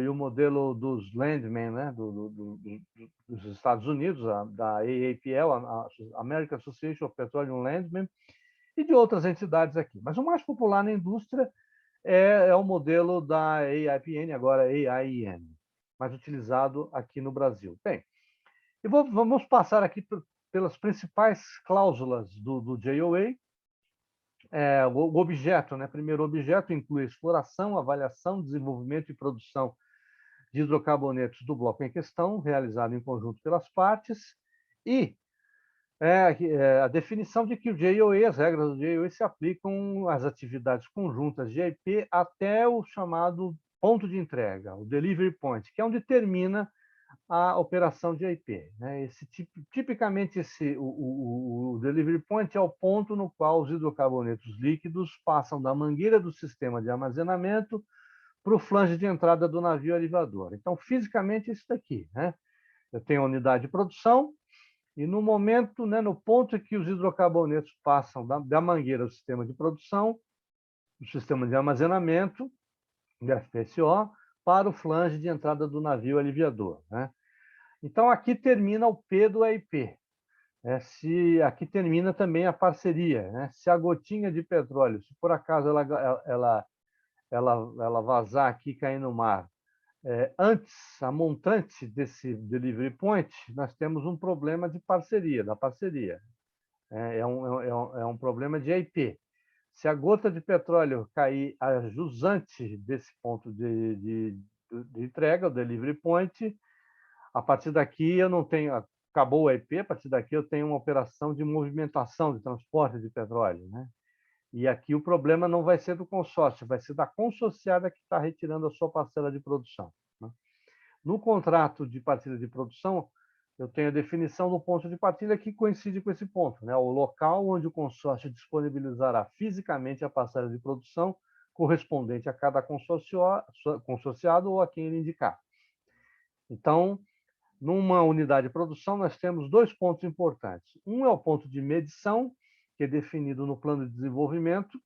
S1: e o modelo dos Landmen, né, dos Estados Unidos, da AAPL, a American Association of Petroleum Landmen, e de outras entidades aqui. Mas o mais popular na indústria é o modelo da AIPN, agora AIN, mais utilizado aqui no Brasil. Bem, vamos passar aqui pelas principais cláusulas do JOA. O objeto, né? Primeiro, o objeto inclui exploração, avaliação, desenvolvimento e produção de hidrocarbonetos do bloco em questão, realizado em conjunto pelas partes, e a definição de que o JOA, as regras do JOA se aplicam às atividades conjuntas de IP até o chamado ponto de entrega, o delivery point, que é onde termina a operação de IP, né? Tipicamente, o delivery point é o ponto no qual os hidrocarbonetos líquidos passam da mangueira do sistema de armazenamento para o flange de entrada do navio alivador. Então, fisicamente, é isso daqui, né? Eu tenho a unidade de produção, e no momento, né, no ponto em que os hidrocarbonetos passam da mangueira do sistema de produção, do sistema de armazenamento, do FPSO, para o flange de entrada do navio aliviador, né? Então, aqui termina o P do EIP. Aqui termina também a parceria, né? Se a gotinha de petróleo, se por acaso ela vazar aqui e cair no mar, antes, a montante desse delivery point, nós temos um problema de parceria, da parceria. É um problema de EIP. Se a gota de petróleo cair a jusante desse ponto de entrega, o delivery point, a partir daqui eu não tenho, acabou o IP, a partir daqui eu tenho uma operação de movimentação, de transporte de petróleo, né? E aqui o problema não vai ser do consórcio, vai ser da consorciada que está retirando a sua parcela de produção, né? No contrato de partilha de produção, eu tenho a definição do ponto de partilha que coincide com esse ponto, né? O local onde o consórcio disponibilizará fisicamente a parcela de produção correspondente a cada consorciado ou a quem ele indicar. Então, numa unidade de produção, nós temos dois pontos importantes. Um é o ponto de medição, que é definido no plano de desenvolvimento,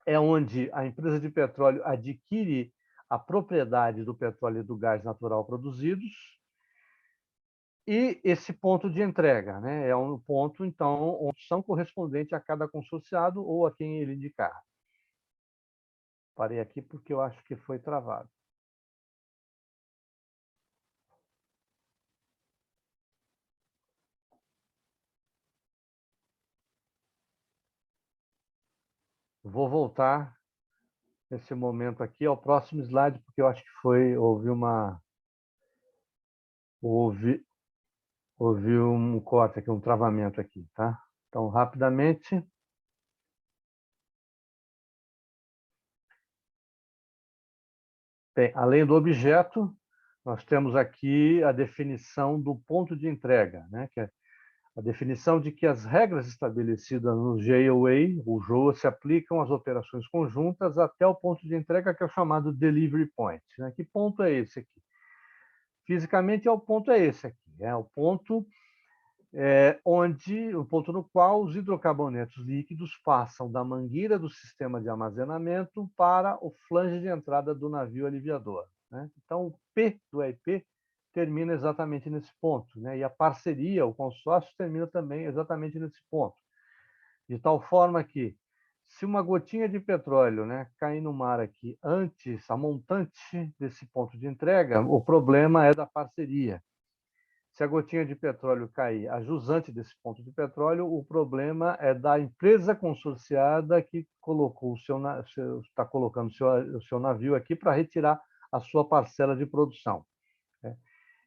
S1: é onde a empresa de petróleo adquire a propriedade do petróleo e do gás natural produzidos. E esse ponto de entrega, né, é um ponto, então, onde são correspondente a cada consorciado ou a quem ele indicar. Parei aqui porque eu acho que foi travado. Vou voltar nesse momento aqui ao próximo slide, porque eu acho que houve um corte aqui, um travamento aqui, tá? Então, rapidamente. Bem, além do objeto, nós temos aqui a definição do ponto de entrega, né? Que é a definição de que as regras estabelecidas no JOA, o JOA, se aplicam às operações conjuntas até o ponto de entrega, que é o chamado delivery point, né? Que ponto é esse aqui? Fisicamente, o ponto é esse aqui. É o ponto o ponto no qual os hidrocarbonetos líquidos passam da mangueira do sistema de armazenamento para o flange de entrada do navio aliviador, né? Então, o P do EIP termina exatamente nesse ponto, né? E a parceria, o consórcio, termina também exatamente nesse ponto. De tal forma que, se uma gotinha de petróleo, né, cair no mar aqui antes, a montante desse ponto de entrega, o problema é da parceria. Se a gotinha de petróleo cair a jusante desse ponto de petróleo, o problema é da empresa consorciada que colocou está colocando o seu navio aqui para retirar a sua parcela de produção, né?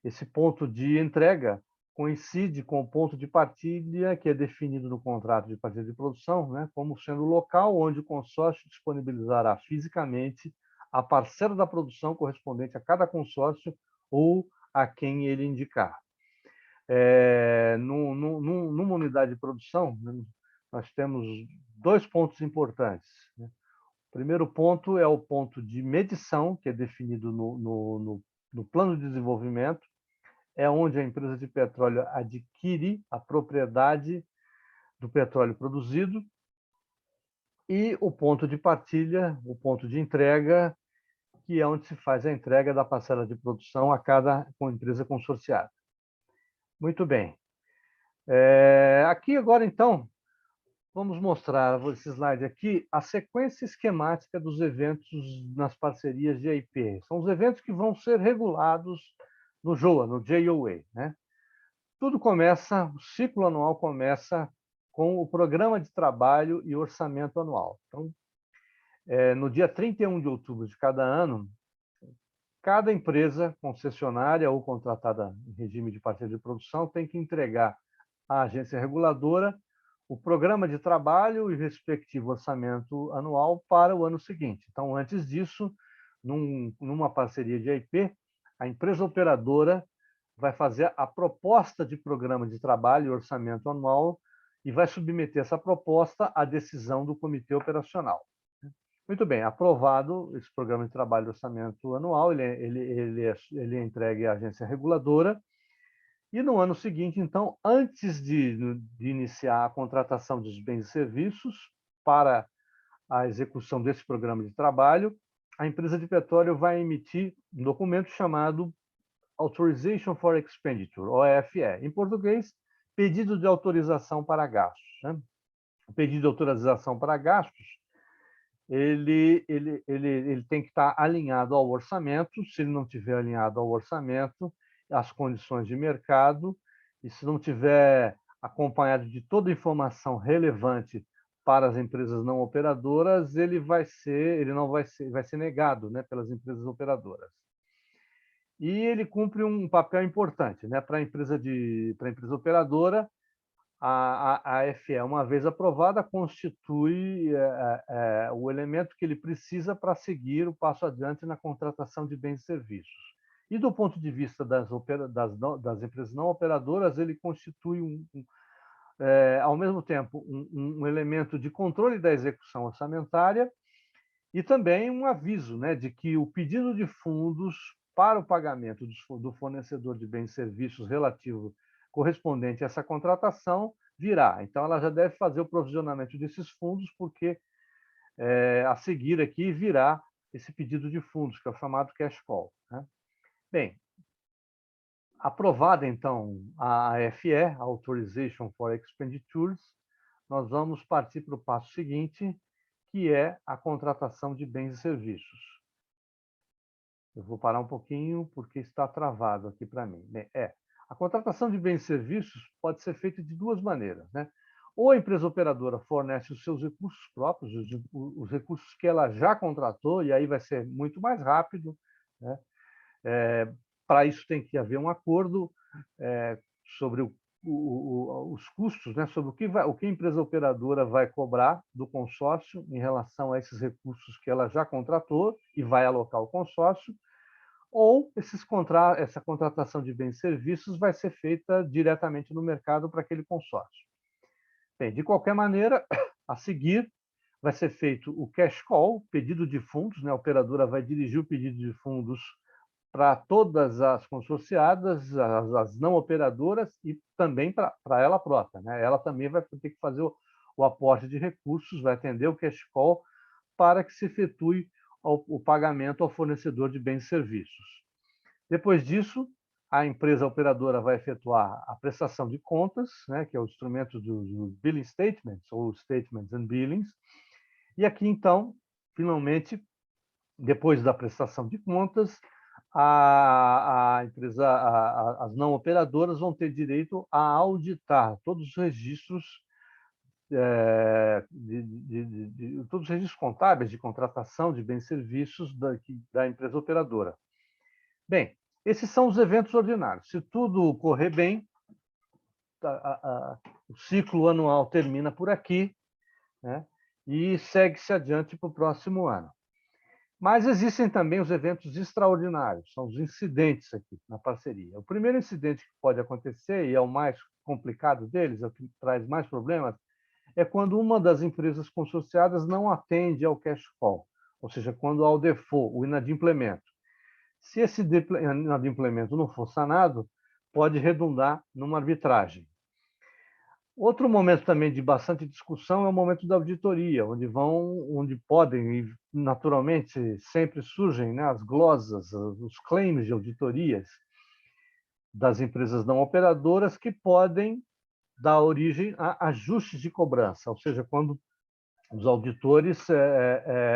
S1: Esse ponto de entrega coincide com o ponto de partilha que é definido no contrato de partilha de produção, né, como sendo o local onde o consórcio disponibilizará fisicamente a parcela da produção correspondente a cada consórcio ou a quem ele indicar. Numa unidade de produção, nós temos dois pontos importantes, né? O primeiro ponto é o ponto de medição, que é definido no plano de desenvolvimento, é onde a empresa de petróleo adquire a propriedade do petróleo produzido, e o ponto de partilha, o ponto de entrega, que é onde se faz a entrega da parcela de produção a cada empresa consorciada. Muito bem. Aqui agora, então, vamos mostrar esse slide aqui, a sequência esquemática dos eventos nas parcerias de EIP. São os eventos que vão ser regulados no JOA, no JOA, né? Tudo começa, o ciclo anual começa com o programa de trabalho e orçamento anual. Então, no dia 31 de outubro de cada ano, cada empresa concessionária ou contratada em regime de parceria de produção tem que entregar à agência reguladora o programa de trabalho e respectivo orçamento anual para o ano seguinte. Então, antes disso, numa parceria de EIP, a empresa operadora vai fazer a proposta de programa de trabalho e orçamento anual e vai submeter essa proposta à decisão do comitê operacional. Muito bem, aprovado esse programa de trabalho e orçamento anual, ele é entregue à agência reguladora. E no ano seguinte, então, antes de iniciar a contratação dos bens e serviços para a execução desse programa de trabalho, a empresa de petróleo vai emitir um documento chamado Authorization for Expenditure, OFE. Em português, pedido de autorização para gastos, né? O pedido de autorização para gastos, ele tem que estar alinhado ao orçamento. Se ele não estiver alinhado ao orçamento, às condições de mercado, e se não tiver acompanhado de toda a informação relevante para as empresas não operadoras, ele não vai ser negado, né, pelas empresas operadoras. E ele cumpre um papel importante, né, para a empresa operadora. A AFE, uma vez aprovada, constitui o elemento que ele precisa para seguir o passo adiante na contratação de bens e serviços. E do ponto de vista das empresas não operadoras, ele constitui, ao mesmo tempo, um elemento de controle da execução orçamentária e também um aviso, né, de que o pedido de fundos para o pagamento do fornecedor de bens e serviços relativo correspondente a essa contratação virá. Então, ela já deve fazer o provisionamento desses fundos, porque a seguir aqui virá esse pedido de fundos, que é o chamado cash call, né? Bem, aprovada, então, a AFE, Authorization for Expenditures, nós vamos partir para o passo seguinte, que é a contratação de bens e serviços. Eu vou parar um pouquinho, porque está travado aqui para mim. Bem, a contratação de bens e serviços pode ser feita de duas maneiras, né? Ou a empresa operadora fornece os seus recursos próprios, os recursos que ela já contratou, e aí vai ser muito mais rápido, né? Para isso tem que haver um acordo sobre os custos, né? Sobre o que a empresa operadora vai cobrar do consórcio em relação a esses recursos que ela já contratou e vai alocar ao consórcio, ou essa contratação de bens e serviços vai ser feita diretamente no mercado para aquele consórcio. Bem, de qualquer maneira, a seguir vai ser feito o cash call, pedido de fundos, né? A operadora vai dirigir o pedido de fundos para todas as consorciadas, as não operadoras e também para ela própria, né? Ela também vai ter que fazer o aporte de recursos, vai atender o cash call para que se efetue o pagamento ao fornecedor de bens e serviços. Depois disso, a empresa operadora vai efetuar a prestação de contas, né, que é o instrumento dos billing statements, ou statements and billings. E aqui, então, finalmente, depois da prestação de contas, as não operadoras vão ter direito a auditar todos os registros, todos os registros contábeis de contratação de bens e serviços da empresa operadora. Bem, esses são os eventos ordinários. Se tudo correr bem, o ciclo anual termina por aqui, né? E segue-se adiante para o próximo ano. Mas existem também os eventos extraordinários, são os incidentes aqui na parceria. O primeiro incidente que pode acontecer, e é o mais complicado deles, é o que traz mais problemas, é quando uma das empresas consorciadas não atende ao cash call, ou seja, quando há o default, o inadimplemento. Se esse inadimplemento não for sanado, pode redundar numa arbitragem. Outro momento também de bastante discussão é o momento da auditoria, onde podem, e naturalmente sempre surgem, né, as glosas, os claims de auditorias das empresas não operadoras que podem dar origem a ajustes de cobrança, ou seja, quando os auditores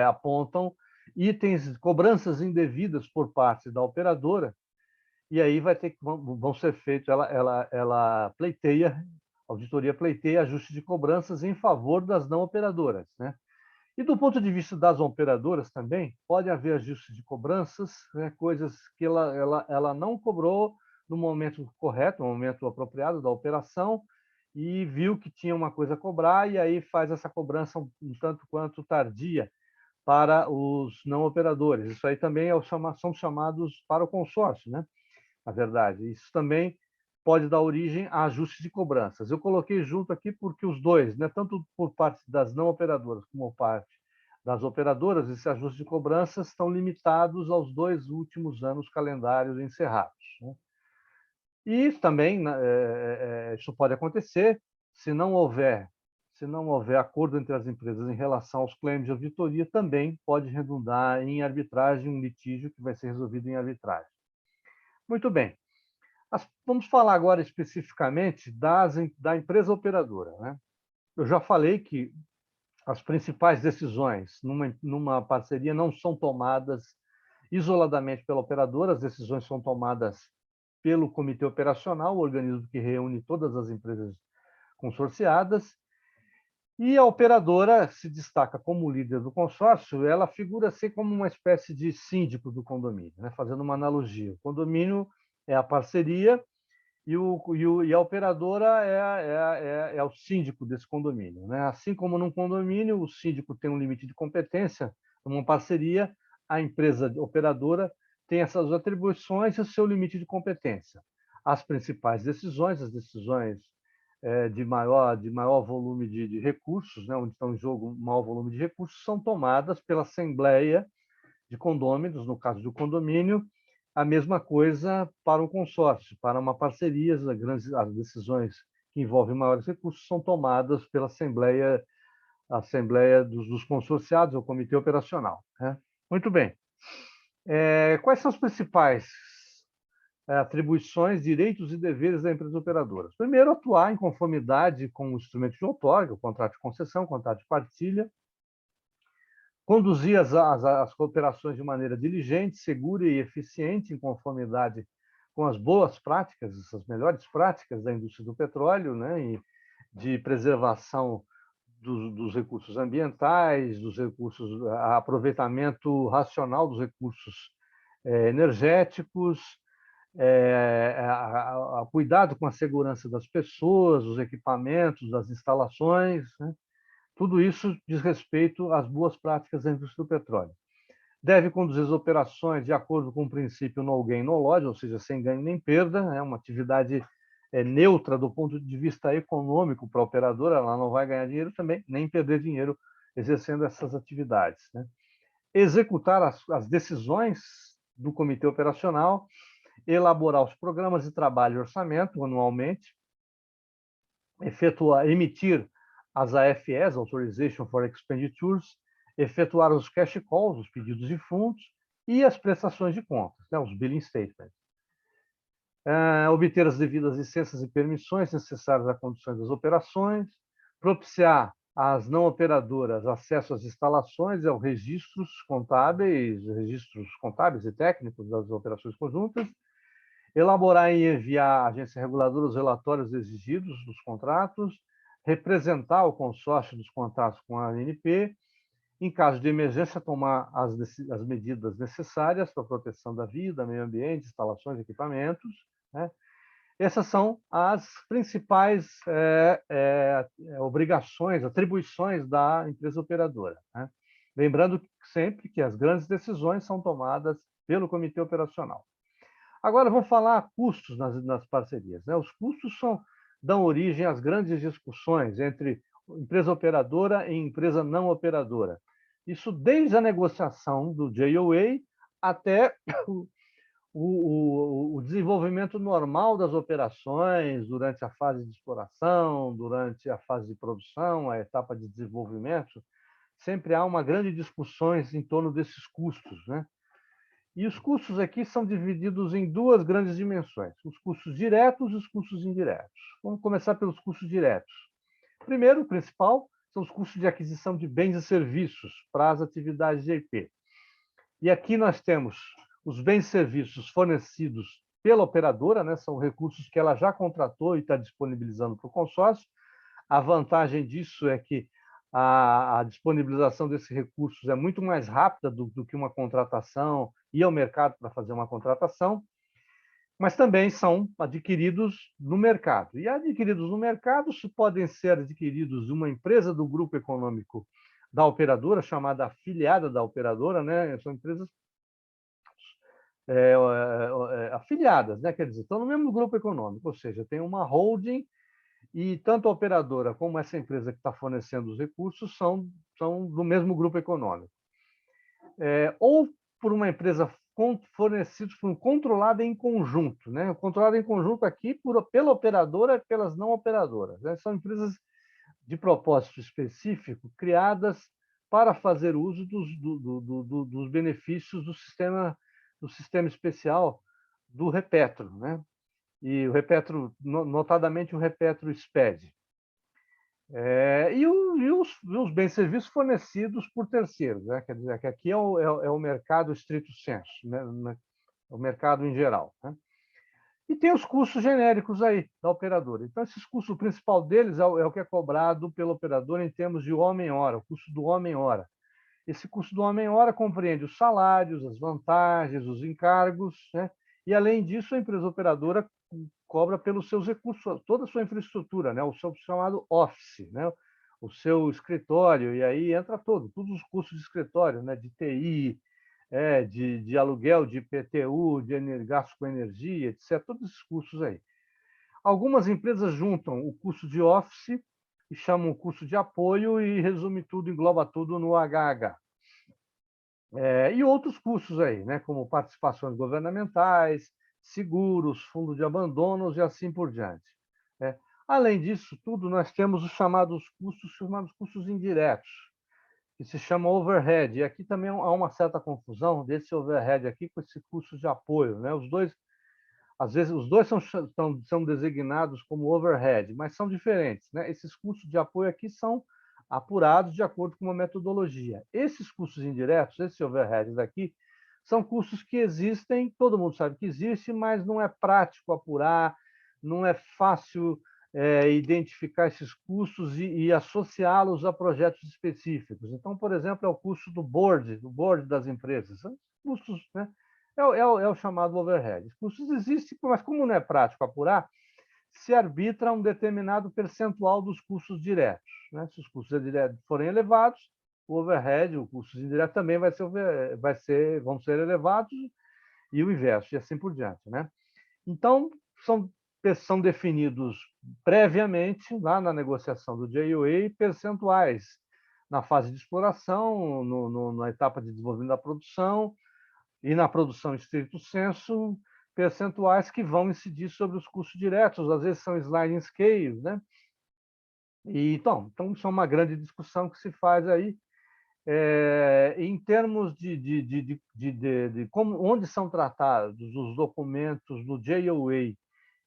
S1: apontam itens, cobranças indevidas por parte da operadora, e aí vão ser feitos, ela pleiteia, a auditoria pleiteia ajustes de cobranças em favor das não operadoras, né? E do ponto de vista das operadoras também, pode haver ajustes de cobranças, né, coisas que ela não cobrou no momento correto, no momento apropriado da operação, e viu que tinha uma coisa a cobrar, e aí faz essa cobrança um tanto quanto tardia para os não operadores. Isso aí também são chamados para o consórcio, né? Na verdade. Isso também pode dar origem a ajustes de cobranças. Eu coloquei junto aqui porque os dois, né, tanto por parte das não operadoras como por parte das operadoras, esses ajustes de cobranças estão limitados aos 2 últimos anos calendários encerrados, né? E também isso pode acontecer se não houver acordo entre as empresas em relação aos claims de auditoria, também pode redundar em arbitragem, um litígio que vai ser resolvido em arbitragem. Muito bem. Vamos falar agora especificamente da empresa operadora, né? Eu já falei que as principais decisões numa parceria não são tomadas isoladamente pela operadora, as decisões são tomadas pelo comitê operacional, o organismo que reúne todas as empresas consorciadas, e a operadora se destaca como líder do consórcio, ela figura ser como uma espécie de síndico do condomínio, né? Fazendo uma analogia. O condomínio é a parceria e a operadora é o síndico desse condomínio, né? Assim como num condomínio, o síndico tem um limite de competência, numa parceria, a empresa operadora tem essas atribuições e o seu limite de competência. As principais decisões, as decisões de maior volume de recursos, né, onde estão em jogo um maior volume de recursos, são tomadas pela Assembleia de Condôminos, no caso do condomínio, a mesma coisa para o consórcio, para uma parceria, as decisões que envolvem maiores recursos são tomadas pela Assembleia dos consorciados, o Comitê Operacional, né? Muito bem. Quais são os principais atribuições, direitos e deveres da empresa operadora? Primeiro, atuar em conformidade com o instrumento de outorga, o contrato de concessão, o contrato de partilha, conduzir as cooperações de maneira diligente, segura e eficiente, em conformidade com as boas práticas, as melhores práticas da indústria do petróleo, né? de preservação dos recursos ambientais, dos recursos, aproveitamento racional dos recursos energéticos, cuidado com a segurança das pessoas, dos equipamentos, das instalações, né? Tudo isso diz respeito às boas práticas da indústria do petróleo. Deve conduzir as operações de acordo com o princípio no gain, no loss, ou seja, sem ganho nem perda, é uma atividade neutra do ponto de vista econômico para a operadora, ela não vai ganhar dinheiro também, nem perder dinheiro exercendo essas atividades, né? Executar as decisões do comitê operacional, elaborar os programas de trabalho e orçamento anualmente, emitir as AFEs, Authorization for Expenditures, efetuar os cash calls, os pedidos de fundos, e as prestações de contas, né, os billing statements. Obter as devidas licenças e permissões necessárias à condução das operações, propiciar às não operadoras acesso às instalações e aos registros contábeis e técnicos das operações conjuntas, elaborar e enviar à agência reguladora os relatórios exigidos dos contratos, representar o consórcio dos contratos com a ANP, em caso de emergência, tomar as medidas necessárias para a proteção da vida, meio ambiente, instalações, equipamentos, né? Essas são as principais obrigações, atribuições da empresa operadora, né? Lembrando sempre que as grandes decisões são tomadas pelo comitê operacional. Agora, vamos falar custos nas parcerias, né? Os custos dão origem às grandes discussões entre empresa operadora e empresa não operadora. Isso desde a negociação do JOA até o desenvolvimento normal das operações durante a fase de exploração, durante a fase de produção, a etapa de desenvolvimento. Sempre há uma grande discussão em torno desses custos, né? E os custos aqui são divididos em duas grandes dimensões, os custos diretos e os custos indiretos. Vamos começar pelos custos diretos. Primeiro, o principal, são os custos de aquisição de bens e serviços para as atividades de IP. E aqui nós temos os bens e serviços fornecidos pela operadora, né? São recursos que ela já contratou e está disponibilizando para o consórcio. A vantagem disso é que a disponibilização desses recursos é muito mais rápida do que uma contratação, ir ao mercado para fazer uma contratação, mas também são adquiridos no mercado. E adquiridos no mercado podem ser adquiridos de uma empresa do grupo econômico da operadora, chamada afiliada da operadora, né? São empresas afiliadas, né? Quer dizer, estão no mesmo grupo econômico, ou seja, tem uma holding e tanto a operadora como essa empresa que está fornecendo os recursos são do mesmo grupo econômico. Ou por uma empresa fornecidos controlada em conjunto, né? Controlada em conjunto aqui pela operadora e pelas não operadoras, né? São empresas de propósito específico criadas para fazer uso dos benefícios do sistema especial do Repetro, né? E o Repetro, notadamente o Repetro SPED. E os bens e serviços fornecidos por terceiros, né? Quer dizer, que aqui é o mercado estrito sensu, né? O mercado em geral, né? E tem os custos genéricos aí da operadora. Então, esses custos, o principal deles é o que é cobrado pela operadora em termos de homem-hora, o custo do homem-hora. Esse custo do homem-hora compreende os salários, as vantagens, os encargos, né? E, além disso, a empresa operadora cobra pelos seus recursos, toda a sua infraestrutura, né? O seu chamado office, né? O seu escritório, e aí entra todos os custos de escritório, né? De TI, de aluguel, de IPTU, de gasto com energia, etc. Todos esses custos aí. Algumas empresas juntam o custo de office e chamam o custo de apoio e resume tudo, engloba tudo no HH. E outros custos aí, né? Como participações governamentais, seguros, fundo de abandonos e assim por diante. Além disso tudo, nós temos os chamados custos indiretos, que se chama overhead. E aqui também há uma certa confusão desse overhead aqui com esse custo de apoio, né? Às vezes, os dois são designados como overhead, mas são diferentes, né? Esses custos de apoio aqui são apurados de acordo com uma metodologia. Esses custos indiretos, esses overheads aqui, são custos que existem, todo mundo sabe que existe, mas não é prático apurar, não é fácil identificar esses custos e associá-los a projetos específicos. Então, por exemplo, é o custo do board das empresas. São custos, né? É o chamado overhead. Os custos existem, mas como não é prático apurar, se arbitra um determinado percentual dos custos diretos, né? Se os custos diretos forem elevados, o overhead, o custo indireto também vão ser elevados, e o inverso, e assim por diante, né? Então, são definidos previamente, lá na negociação do JOA, percentuais na fase de exploração, na etapa de desenvolvimento da produção e na produção em estrito senso, percentuais que vão incidir sobre os custos diretos, às vezes são sliding scales, né? Então, isso é uma grande discussão que se faz aí. Em termos de como, onde são tratados os documentos do JOA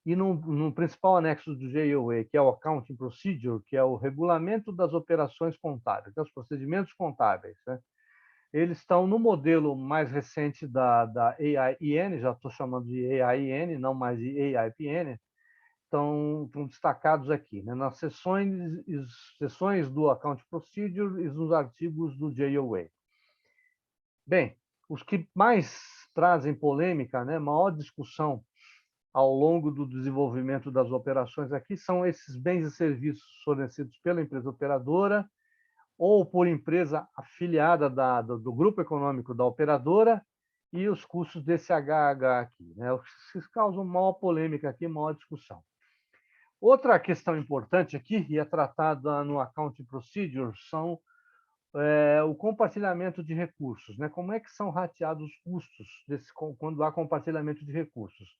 S1: e no principal anexo do JOA, que é o Accounting Procedure, que é o regulamento das operações contábeis, os procedimentos contábeis, né? Eles estão no modelo mais recente da AIEN, já estou chamando de AIEN, não mais de AIPN, estão destacados aqui, né, nas seções do Account Procedure e nos artigos do JOA. Bem, os que mais trazem polêmica, né, maior discussão ao longo do desenvolvimento das operações aqui são esses bens e serviços fornecidos pela empresa operadora ou por empresa afiliada do grupo econômico da operadora e os custos desse HH aqui, né? Isso causa maior polêmica aqui, maior discussão. Outra questão importante aqui, e é tratada no Accounting Procedure, são o compartilhamento de recursos, né? Como é que são rateados os custos quando há compartilhamento de recursos?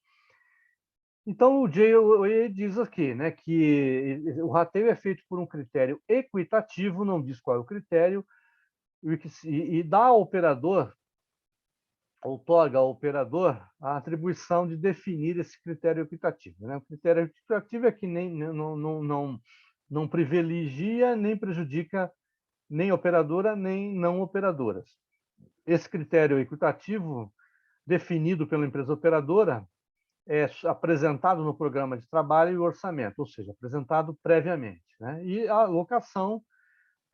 S1: Então, o JOA diz aqui, né, que o rateio é feito por um critério equitativo, não diz qual é o critério, e dá ao operador, outorga ao operador a atribuição de definir esse critério equitativo, né? O critério equitativo é que não privilegia nem prejudica nem operadora nem não operadoras. Esse critério equitativo, definido pela empresa operadora, é apresentado no programa de trabalho e orçamento, ou seja, apresentado previamente, né? E a alocação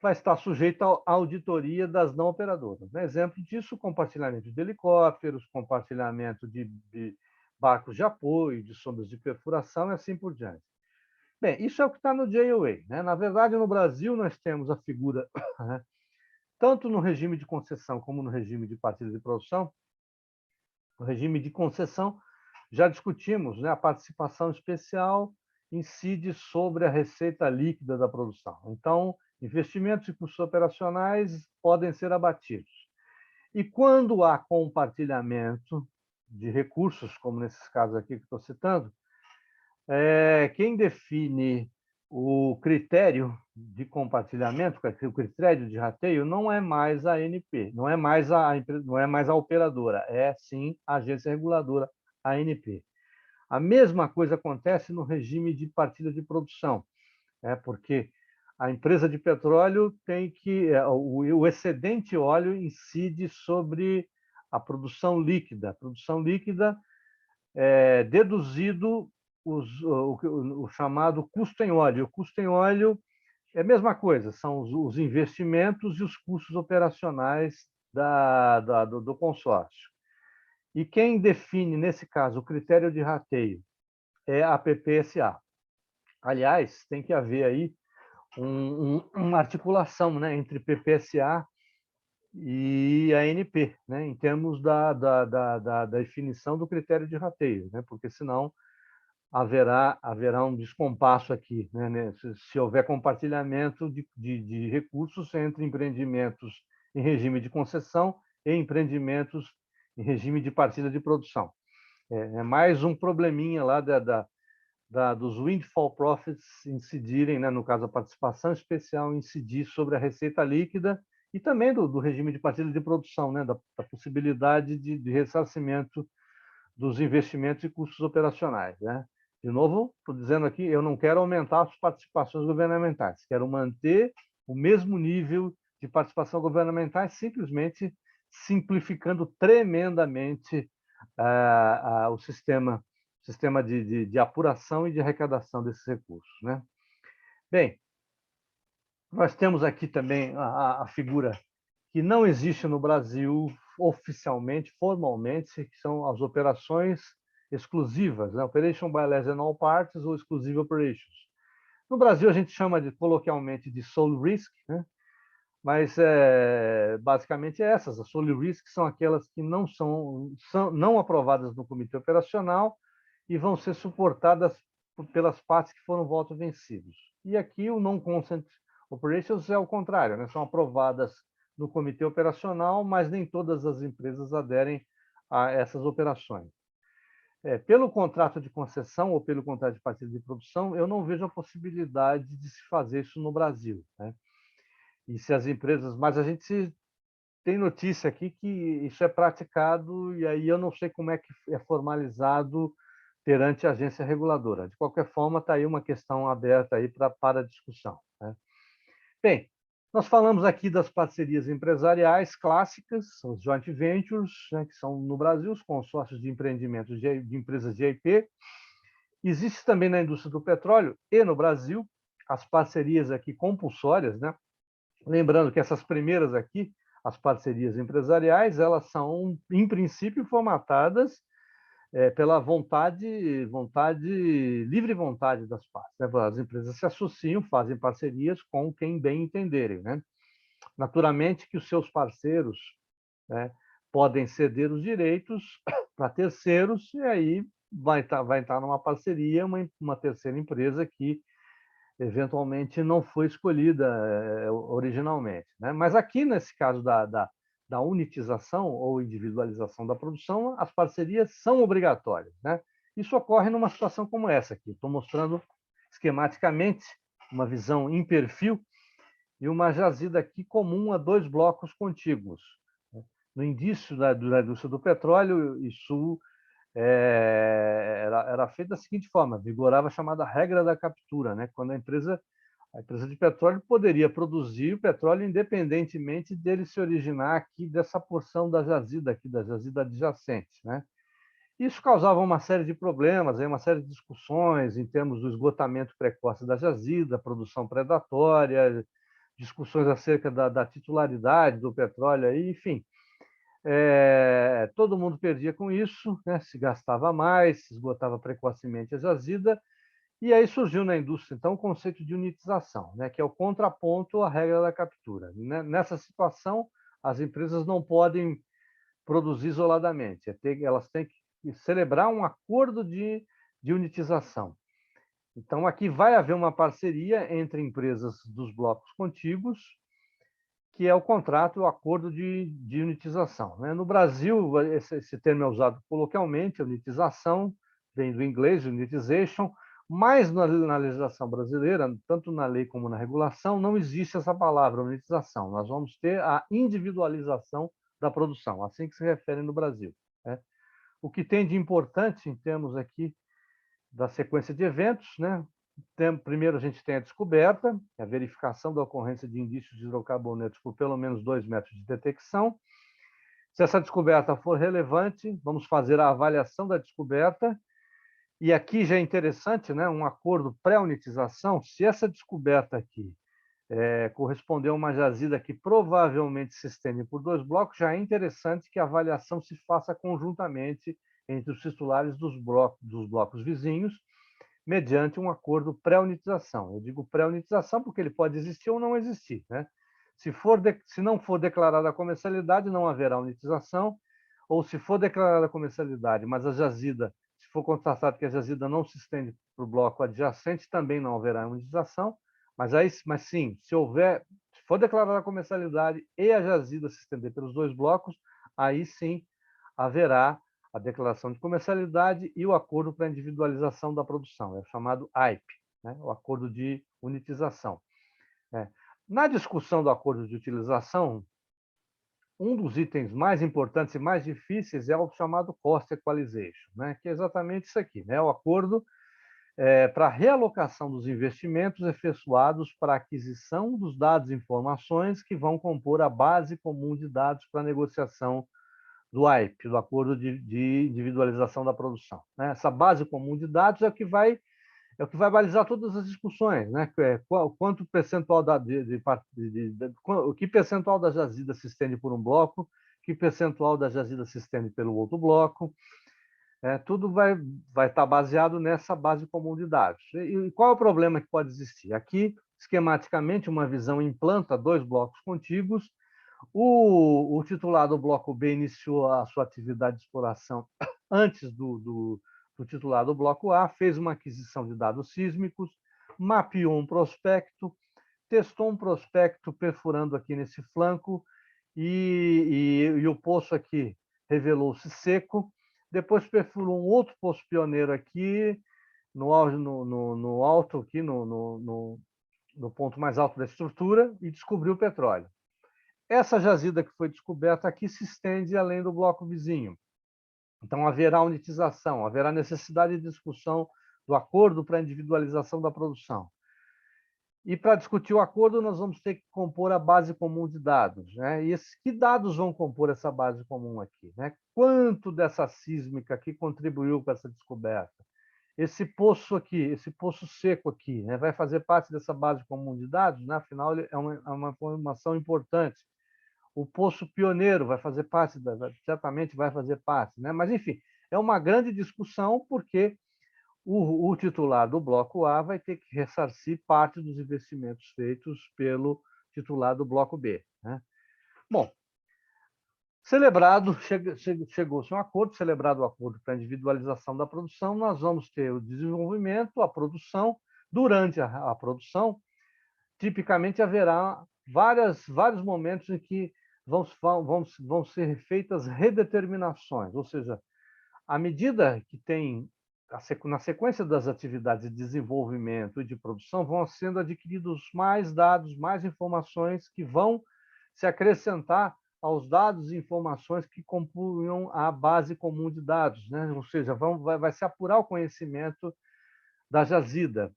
S1: vai estar sujeita à auditoria das não operadoras. Um exemplo disso, compartilhamento de helicópteros, compartilhamento de barcos de apoio, de sondas de perfuração e assim por diante. Bem, isso é o que está no JOA, né? Na verdade, no Brasil, nós temos a figura, né, tanto no regime de concessão como no regime de partilha de produção. No regime de concessão, já discutimos, né, a participação especial incide sobre a receita líquida da produção. Então, investimentos e custos operacionais podem ser abatidos. E quando há compartilhamento de recursos, como nesses casos aqui que estou citando, quem define o critério de compartilhamento, o critério de rateio, não é mais a ANP, não é mais a operadora, é sim a agência reguladora, a ANP. A mesma coisa acontece no regime de partilha de produção, porque a empresa de petróleo tem que o excedente óleo incide sobre a produção líquida. A produção líquida é deduzido o chamado custo em óleo. O custo em óleo é a mesma coisa, são os investimentos e os custos operacionais do consórcio. E quem define, nesse caso, o critério de rateio é a PPSA. Aliás, tem que haver aí uma articulação, né, entre PPSA e a ANP, né, em termos da definição do critério de rateio, né, porque senão haverá um descompasso aqui, né, se houver compartilhamento de recursos entre empreendimentos em regime de concessão e empreendimentos em regime de partilha de produção. É mais um probleminha lá dos windfall profits incidirem, né, no caso a participação especial, incidir sobre a receita líquida e também do regime de partilha de produção, né, da possibilidade de ressarcimento dos investimentos e custos operacionais, né? De novo, estou dizendo aqui, eu não quero aumentar as participações governamentais, quero manter o mesmo nível de participação governamental, simplesmente simplificando tremendamente o sistema sistema de apuração e de arrecadação desses recursos, né? Bem, nós temos aqui também a figura que não existe no Brasil oficialmente, formalmente, que são as operações exclusivas, né? Operation by Less than all parties ou Exclusive Operations. No Brasil, a gente chama coloquialmente de sole risk, né? Mas basicamente essas. As sole risk são aquelas que não aprovadas no comitê operacional e vão ser suportadas pelas partes que foram votos vencidos. E aqui o non-consent operations é o contrário, né? São aprovadas no comitê operacional, mas nem todas as empresas aderem a essas operações. Pelo contrato de concessão ou pelo contrato de partilha de produção, eu não vejo a possibilidade de se fazer isso no Brasil, né? E se as empresas, mas a gente tem notícia aqui que isso é praticado e aí eu não sei como é que é formalizado perante a agência reguladora. De qualquer forma, está aí uma questão aberta aí para discussão, né? Bem, nós falamos aqui das parcerias empresariais clássicas, os joint ventures, né, que são no Brasil os consórcios de empreendimentos de empresas de IP. Existe também na indústria do petróleo e no Brasil as parcerias aqui compulsórias, né? Lembrando que essas primeiras aqui, as parcerias empresariais, elas são, em princípio, formatadas pela livre vontade das partes, né? As empresas se associam, fazem parcerias com quem bem entenderem, né? Naturalmente que os seus parceiros, né, podem ceder os direitos para terceiros, e aí vai estar numa parceria uma terceira empresa que eventualmente não foi escolhida originalmente, né? Mas aqui, nesse caso da unitização ou individualização da produção, as parcerias são obrigatórias, né? Isso ocorre numa situação como essa aqui. Estou mostrando esquematicamente uma visão em perfil e uma jazida aqui comum a dois blocos contíguos. No início da indústria do petróleo, isso era feito da seguinte forma: vigorava a chamada regra da captura, né? Quando a empresa de petróleo poderia produzir o petróleo independentemente dele se originar aqui dessa porção da jazida adjacente, né? Isso causava uma série de problemas, uma série de discussões em termos do esgotamento precoce da jazida, produção predatória, discussões acerca da titularidade do petróleo, enfim. Todo mundo perdia com isso, né? Se gastava mais, se esgotava precocemente a jazida, e aí surgiu na indústria, então, o conceito de unitização, né? Que é o contraponto à regra da captura. Nessa situação, as empresas não podem produzir isoladamente, elas têm que celebrar um acordo de unitização. Então, aqui vai haver uma parceria entre empresas dos blocos contíguos, que é o contrato, o acordo de unitização, né? No Brasil, esse termo é usado coloquialmente, unitização, vem do inglês, unitization, mas na legislação brasileira, tanto na lei como na regulação, não existe essa palavra, unitização. Nós vamos ter a individualização da produção, assim que se refere no Brasil, né? O que tem de importante em termos aqui da sequência de eventos, né? Primeiro, a gente tem a descoberta, a verificação da ocorrência de indícios de hidrocarbonetos por pelo menos 2 metros de detecção. Se essa descoberta for relevante, vamos fazer a avaliação da descoberta. E aqui já é interessante, né, um acordo pré-unitização. Se essa descoberta aqui corresponder a uma jazida que provavelmente se estende por 2 blocos, já é interessante que a avaliação se faça conjuntamente entre os titulares dos blocos vizinhos, mediante um acordo pré-unitização. Eu digo pré-unitização porque ele pode existir ou não existir, né? Se não for declarada a comercialidade, não haverá unitização, ou se for declarada a comercialidade, mas a jazida, se for constatado que a jazida não se estende para o bloco adjacente, também não haverá unitização, mas sim, se for declarada a comercialidade e a jazida se estender pelos 2 blocos, aí sim haverá a declaração de comercialidade e o acordo para individualização da produção, é chamado AIP, né? O acordo de unitização. Na discussão do acordo de utilização, um dos itens mais importantes e mais difíceis é o chamado cost equalization, né? Que é exatamente isso aqui, né? O acordo para realocação dos investimentos efetuados para a aquisição dos dados e informações que vão compor a base comum de dados para negociação do AIP, do Acordo de Individualização da Produção. Né? Essa base comum de dados é o que vai balizar todas as discussões, né? Quanto percentual o que percentual da jazida se estende por um bloco, que percentual da jazida se estende pelo outro bloco. Tudo vai estar baseado nessa base comum de dados. E qual é o problema que pode existir? Aqui, esquematicamente, uma visão implanta dois blocos contíguos. O titular do bloco B iniciou a sua atividade de exploração antes do titular do bloco A, fez uma aquisição de dados sísmicos, mapeou um prospecto, testou um prospecto perfurando aqui nesse flanco e o poço aqui revelou-se seco. Depois perfurou um outro poço pioneiro aqui, no alto, aqui no ponto mais alto da estrutura, e descobriu petróleo. Essa jazida que foi descoberta aqui se estende além do bloco vizinho. Então, haverá unitização, haverá necessidade de discussão do acordo para a individualização da produção. E para discutir o acordo, nós vamos ter que compor a base comum de dados. Né? E que dados vão compor essa base comum aqui? Né? Quanto dessa sísmica aqui contribuiu para essa descoberta? Esse poço aqui, esse poço seco aqui, né? Vai fazer parte dessa base comum de dados? Né? Afinal, é uma informação importante. O poço pioneiro vai fazer parte, certamente vai fazer parte. Né? Mas, enfim, é uma grande discussão, porque o titular do bloco A vai ter que ressarcir parte dos investimentos feitos pelo titular do bloco B. Né? Bom, chegou-se a um acordo, celebrado o acordo para a individualização da produção, nós vamos ter o desenvolvimento, a produção. Durante a produção, tipicamente haverá vários momentos em que vão ser feitas redeterminações, ou seja, à medida que tem na sequência das atividades de desenvolvimento e de produção, vão sendo adquiridos mais dados, mais informações que vão se acrescentar aos dados e informações que compunham a base comum de dados, né? Ou seja, vai se apurar o conhecimento da jazida.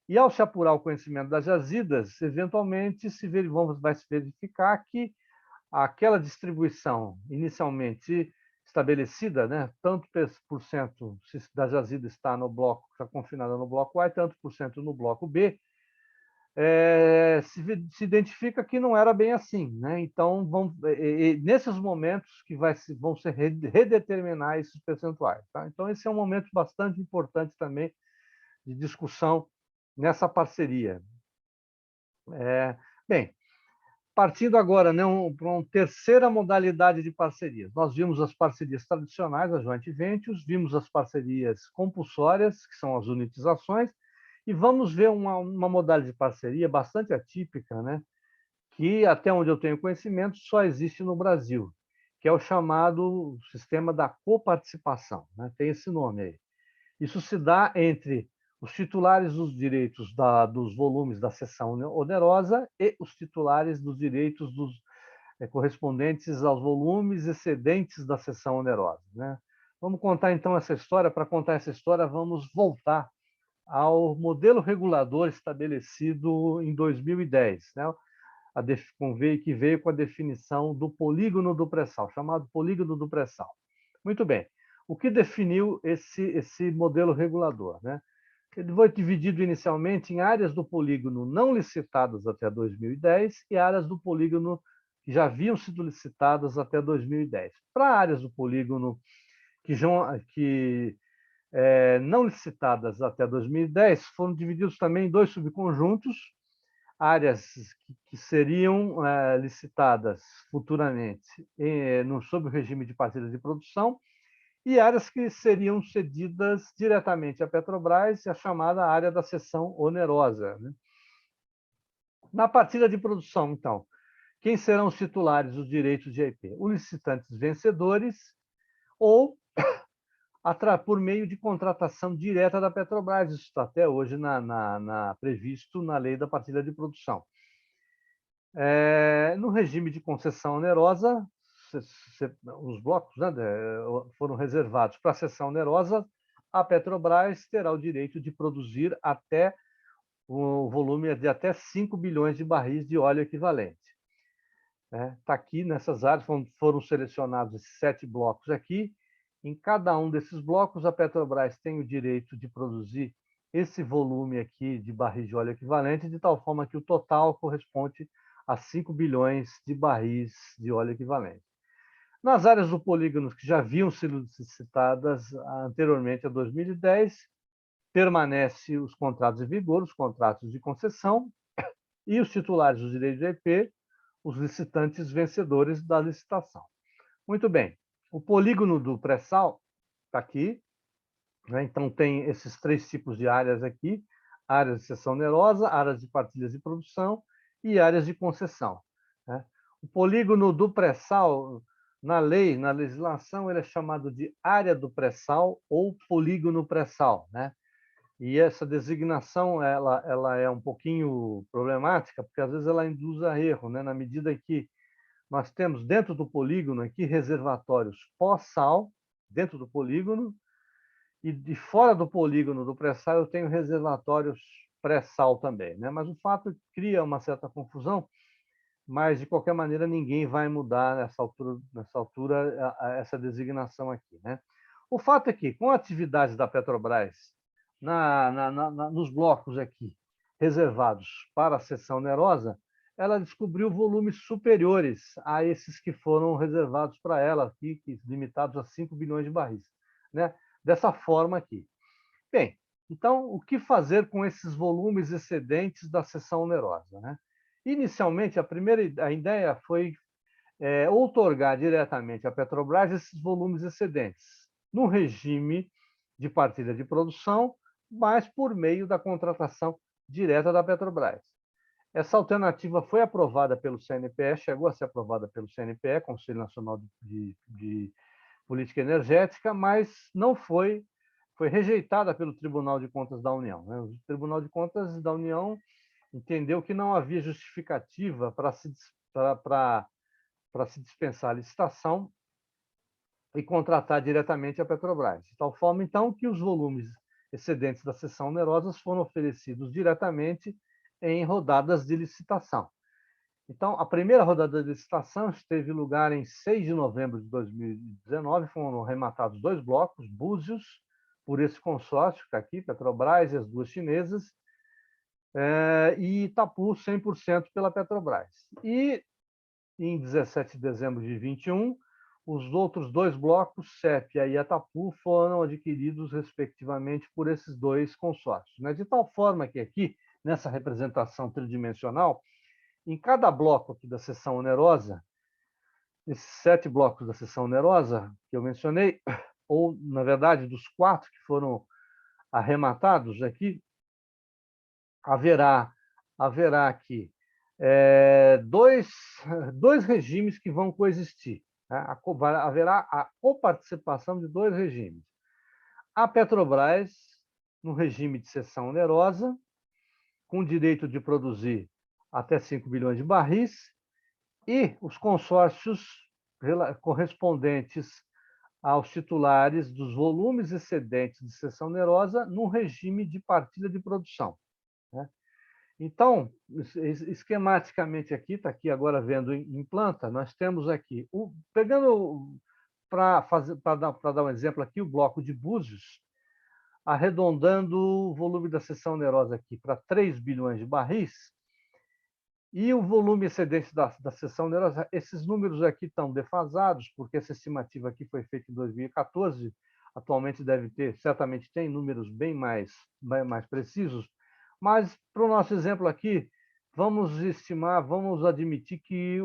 S1: E, ao se apurar o conhecimento das jazidas, eventualmente vai se verificar que aquela distribuição inicialmente estabelecida, né, tanto por cento da jazida está no bloco, está confinada no bloco A, e tanto por cento no bloco B, se identifica que não era bem assim. Né? Então, nesses momentos que vão se redeterminar esses percentuais. Tá? Então, esse é um momento bastante importante também de discussão nessa parceria. Bem, partindo agora, né, para uma terceira modalidade de parcerias. Nós vimos as parcerias tradicionais, as joint ventures, vimos as parcerias compulsórias, que são as unitizações, e vamos ver uma modalidade de parceria bastante atípica, né, que, até onde eu tenho conhecimento, só existe no Brasil, que é o chamado sistema da coparticipação. Né? Tem esse nome aí. Isso se dá entre os titulares dos direitos dos volumes da cessão onerosa e os titulares dos direitos correspondentes aos volumes excedentes da cessão onerosa. Né? Vamos contar, então, essa história. Para contar essa história, vamos voltar ao modelo regulador estabelecido em 2010, né? Que veio com a definição do polígono do pré-sal, chamado polígono do pré-sal. Muito bem. O que definiu esse modelo regulador? Né? Ele foi dividido inicialmente em áreas do polígono não licitadas até 2010 e áreas do polígono que já haviam sido licitadas até 2010. Para áreas do polígono que não licitadas até 2010, foram divididos também em dois subconjuntos, áreas que seriam licitadas futuramente sob o regime de parceria de produção, e áreas que seriam cedidas diretamente à Petrobras, a chamada área da cessão onerosa. Né? Na partilha de produção, então, quem serão os titulares dos direitos de IP? Os licitantes vencedores ou por meio de contratação direta da Petrobras. Isso está até hoje previsto na lei da partilha de produção. No regime de concessão onerosa, os blocos, né, foram reservados para a cessão onerosa. A Petrobras terá o direito de produzir até o volume de até 5 bilhões de barris de óleo equivalente. né? Está aqui nessas áreas, foram selecionados esses 7 blocos aqui. Em cada um desses blocos, a Petrobras tem o direito de produzir esse volume aqui de barris de óleo equivalente, de tal forma que o total corresponde a 5 bilhões de barris de óleo equivalente. Nas áreas do polígono que já haviam sido citadas anteriormente a 2010, permanecem os contratos em vigor, os contratos de concessão, e os titulares dos direitos de IP, os licitantes vencedores da licitação. Muito bem. O polígono do pré-sal está aqui, né? Então tem esses 3 tipos de áreas aqui: áreas de cessão onerosa, áreas de partilhas de produção e áreas de concessão, né? O polígono do pré-sal, na lei, na legislação, ele é chamado de área do pré-sal ou polígono pré-sal, né? E essa designação ela é um pouquinho problemática, porque às vezes ela induz a erro, né? Na medida que nós temos dentro do polígono aqui reservatórios pós-sal, dentro do polígono, e de fora do polígono do pré-sal eu tenho reservatórios pré-sal também, né? Mas o fato cria uma certa confusão, mas de qualquer maneira ninguém vai mudar nessa altura essa designação aqui, né? O fato é que, com a atividade da Petrobras nos blocos aqui reservados para a seção onerosa, ela descobriu volumes superiores a esses que foram reservados para ela, aqui, limitados a 5 bilhões de barris, né? Dessa forma aqui. Bem, então, o que fazer com esses volumes excedentes da seção onerosa, né? Inicialmente, a ideia foi outorgar diretamente à Petrobras esses volumes excedentes, no regime de partilha de produção, mas por meio da contratação direta da Petrobras. Essa alternativa foi aprovada pelo CNPE, chegou a ser aprovada pelo CNPE, Conselho Nacional de Política Energética, mas não foi rejeitada pelo Tribunal de Contas da União, né? O Tribunal de Contas da União entendeu que não havia justificativa para se dispensar a licitação e contratar diretamente a Petrobras. De tal forma, então, que os volumes excedentes da seção onerosas foram oferecidos diretamente em rodadas de licitação. Então, a primeira rodada de licitação teve lugar em 6 de novembro de 2019, foram rematados 2 blocos, Búzios, por esse consórcio, que aqui, Petrobras e as 2 chinesas, e Itapu, 100% pela Petrobras. E, em 17 de dezembro de 2021, os outros 2 blocos, Sépia e Atapu, foram adquiridos, respectivamente, por esses 2 consórcios, né? De tal forma que aqui, nessa representação tridimensional, em cada bloco aqui da seção onerosa, esses 7 blocos da seção onerosa que eu mencionei, ou, na verdade, dos 4 que foram arrematados aqui, haverá aqui dois regimes que vão coexistir, né? Haverá a coparticipação de 2 regimes. A Petrobras, no regime de cessão onerosa, com direito de produzir até 5 bilhões de barris, e os consórcios correspondentes aos titulares dos volumes excedentes de cessão onerosa no regime de partilha de produção, né? Então, esquematicamente aqui, está aqui agora vendo em planta, nós temos aqui, pegando para dar um exemplo aqui, o bloco de Búzios, arredondando o volume da seção onerosa aqui para 3 bilhões de barris, e o volume excedente da seção onerosa, esses números aqui estão defasados, porque essa estimativa aqui foi feita em 2014, atualmente certamente tem números bem mais precisos, mas para o nosso exemplo aqui, vamos admitir que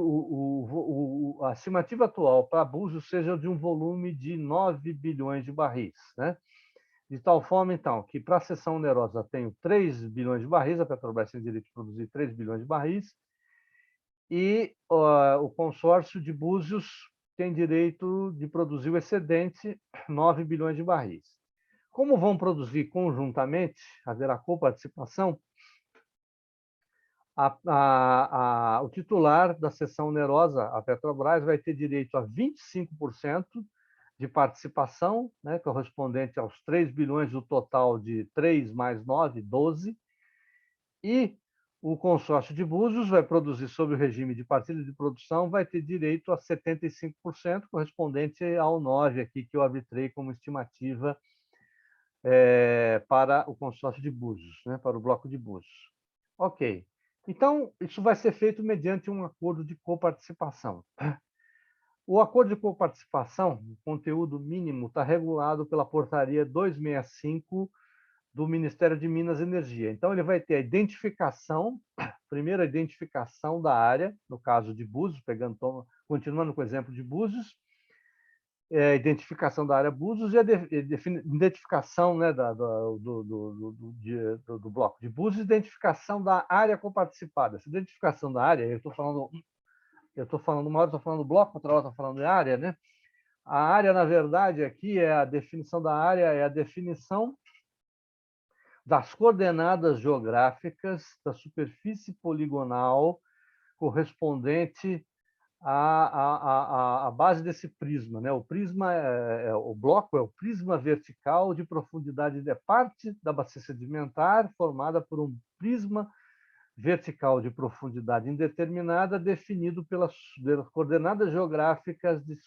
S1: a estimativa atual para Búzios seja de um volume de 9 bilhões de barris, né? De tal forma, então, que para a seção onerosa tenho 3 bilhões de barris, a Petrobras tem direito de produzir 3 bilhões de barris, e o consórcio de Búzios tem direito de produzir o excedente, 9 bilhões de barris. Como vão produzir conjuntamente, haverá coparticipação, o titular da seção onerosa, a Petrobras, vai ter direito a 25% de participação, né, correspondente aos 3 bilhões do total de 3 mais 9, 12, e o consórcio de Búzios vai produzir sob o regime de partilha de produção, vai ter direito a 75%, correspondente ao 9 aqui que eu arbitrei como estimativa para o consórcio de Búzios, né, para o bloco de Búzios. Ok. Então, isso vai ser feito mediante um acordo de coparticipação. O acordo de coparticipação, o conteúdo mínimo, está regulado pela portaria 265 do Ministério de Minas e Energia. Então, ele vai ter a identificação, primeiro a identificação da área, no caso de Búzios, continuando com o exemplo de Búzios, identificação da área Búzios e a identificação, né, do bloco de Búzios, identificação da área coparticipada. Essa identificação da área, eu estou falando uma hora estou falando do bloco, outra hora estou falando de área, né? A área, na verdade, aqui é a definição da área, é a definição das coordenadas geográficas da superfície poligonal correspondente à base desse prisma, né? O prisma o bloco é o prisma vertical de profundidade de parte da bacia sedimentar formada por um prisma vertical de profundidade indeterminada definido pelas coordenadas geográficas de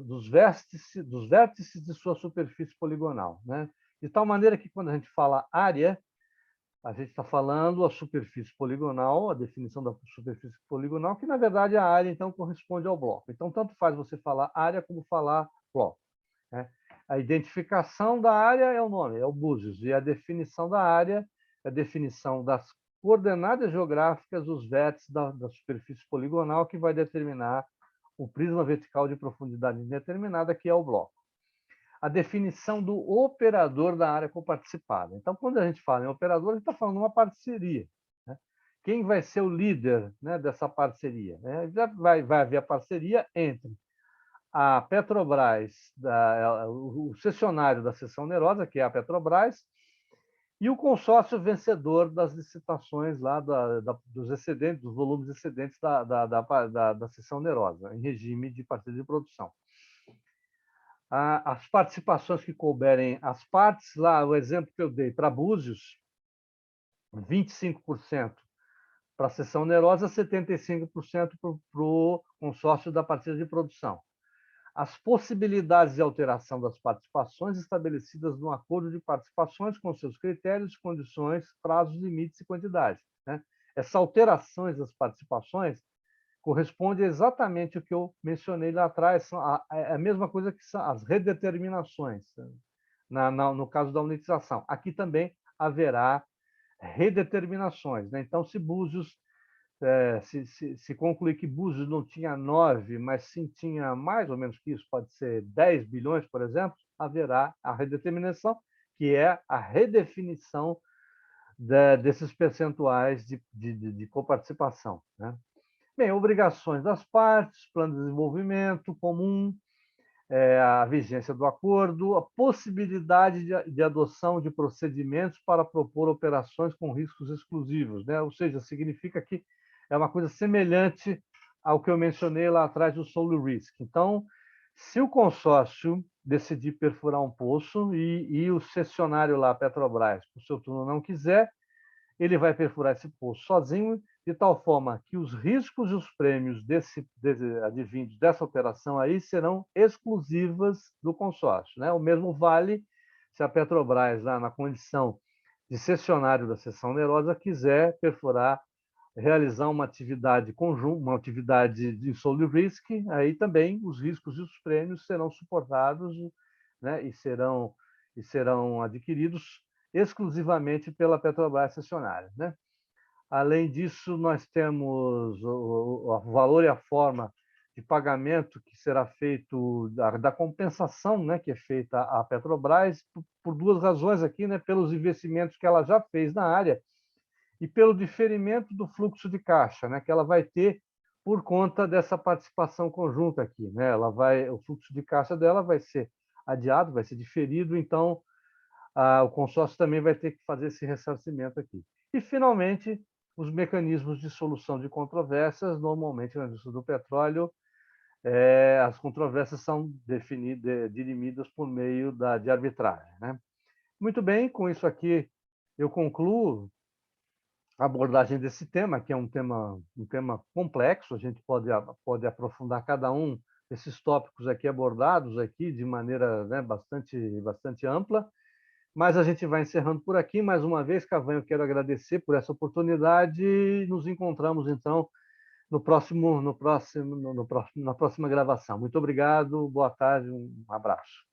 S1: dos vértices de sua superfície poligonal, né? De tal maneira que, quando a gente fala área, a gente está falando a superfície poligonal, a definição da superfície poligonal, que, na verdade, a área, então, corresponde ao bloco. Então, tanto faz você falar área como falar bloco, né? A identificação da área é o nome, é o Búzios, e a definição da área é a definição das coordenadas geográficas dos vértices da superfície poligonal, que vai determinar o prisma vertical de profundidade indeterminada, que é o bloco. A definição do operador da área coparticipada. Então, quando a gente fala em operador, a gente está falando de uma parceria, né? Quem vai ser o líder, né, dessa parceria? Vai haver a parceria entre a Petrobras, o cessionário da seção onerosa, que é a Petrobras, e o consórcio vencedor das licitações lá dos excedentes, dos volumes excedentes da seção onerosa, em regime de parceria de produção. As participações que couberem as partes, lá o exemplo que eu dei para Búzios, 25% para a seção onerosa, 75% para o consórcio da parceria de produção. As possibilidades de alteração das participações estabelecidas no acordo de participações com seus critérios, condições, prazos, limites e quantidade, né? Essas alterações das participações corresponde exatamente ao que eu mencionei lá atrás, é a mesma coisa que são as redeterminações, no caso da unitização. Aqui também haverá redeterminações, né? Então, se Búzios se concluir que Búzios não tinha 9, mas sim tinha mais ou menos que isso, pode ser 10 bilhões, por exemplo, haverá a redeterminação, que é a redefinição desses percentuais de coparticipação, né? Bem, obrigações das partes, plano de desenvolvimento comum, a vigência do acordo, a possibilidade de adoção de procedimentos para propor operações com riscos exclusivos, né? Ou seja, significa que é uma coisa semelhante ao que eu mencionei lá atrás do sole risk. Então, se o consórcio decidir perfurar um poço e o cessionário lá, Petrobras, por seu turno não quiser, ele vai perfurar esse poço sozinho, de tal forma que os riscos e os prêmios advindos dessa operação aí serão exclusivas do consórcio, né? O mesmo vale se a Petrobras, lá na condição de cessionário da seção onerosa, quiser perfurar, realizar uma atividade conjunta, uma atividade de sole risk, aí também os riscos e os prêmios serão suportados, né? e serão adquiridos exclusivamente pela Petrobras cessionária, né? Além disso, nós temos o valor e a forma de pagamento que será feito da compensação, né, que é feita à Petrobras, por duas razões aqui, né, pelos investimentos que ela já fez na área e pelo diferimento do fluxo de caixa, né, que ela vai ter por conta dessa participação conjunta aqui, né? O fluxo de caixa dela vai ser adiado, vai ser diferido, então o consórcio também vai ter que fazer esse ressarcimento aqui. E, finalmente, os mecanismos de solução de controvérsias, normalmente na indústria do petróleo, as controvérsias são dirimidas por meio de arbitragem, né? Muito bem, com isso aqui eu concluo a abordagem desse tema, que é um tema complexo, a gente pode aprofundar cada um desses tópicos aqui abordados aqui de maneira, né, bastante ampla, mas a gente vai encerrando por aqui. Mais uma vez, Cavanho, eu quero agradecer por essa oportunidade e nos encontramos, então, na próxima gravação. Muito obrigado, boa tarde, um abraço.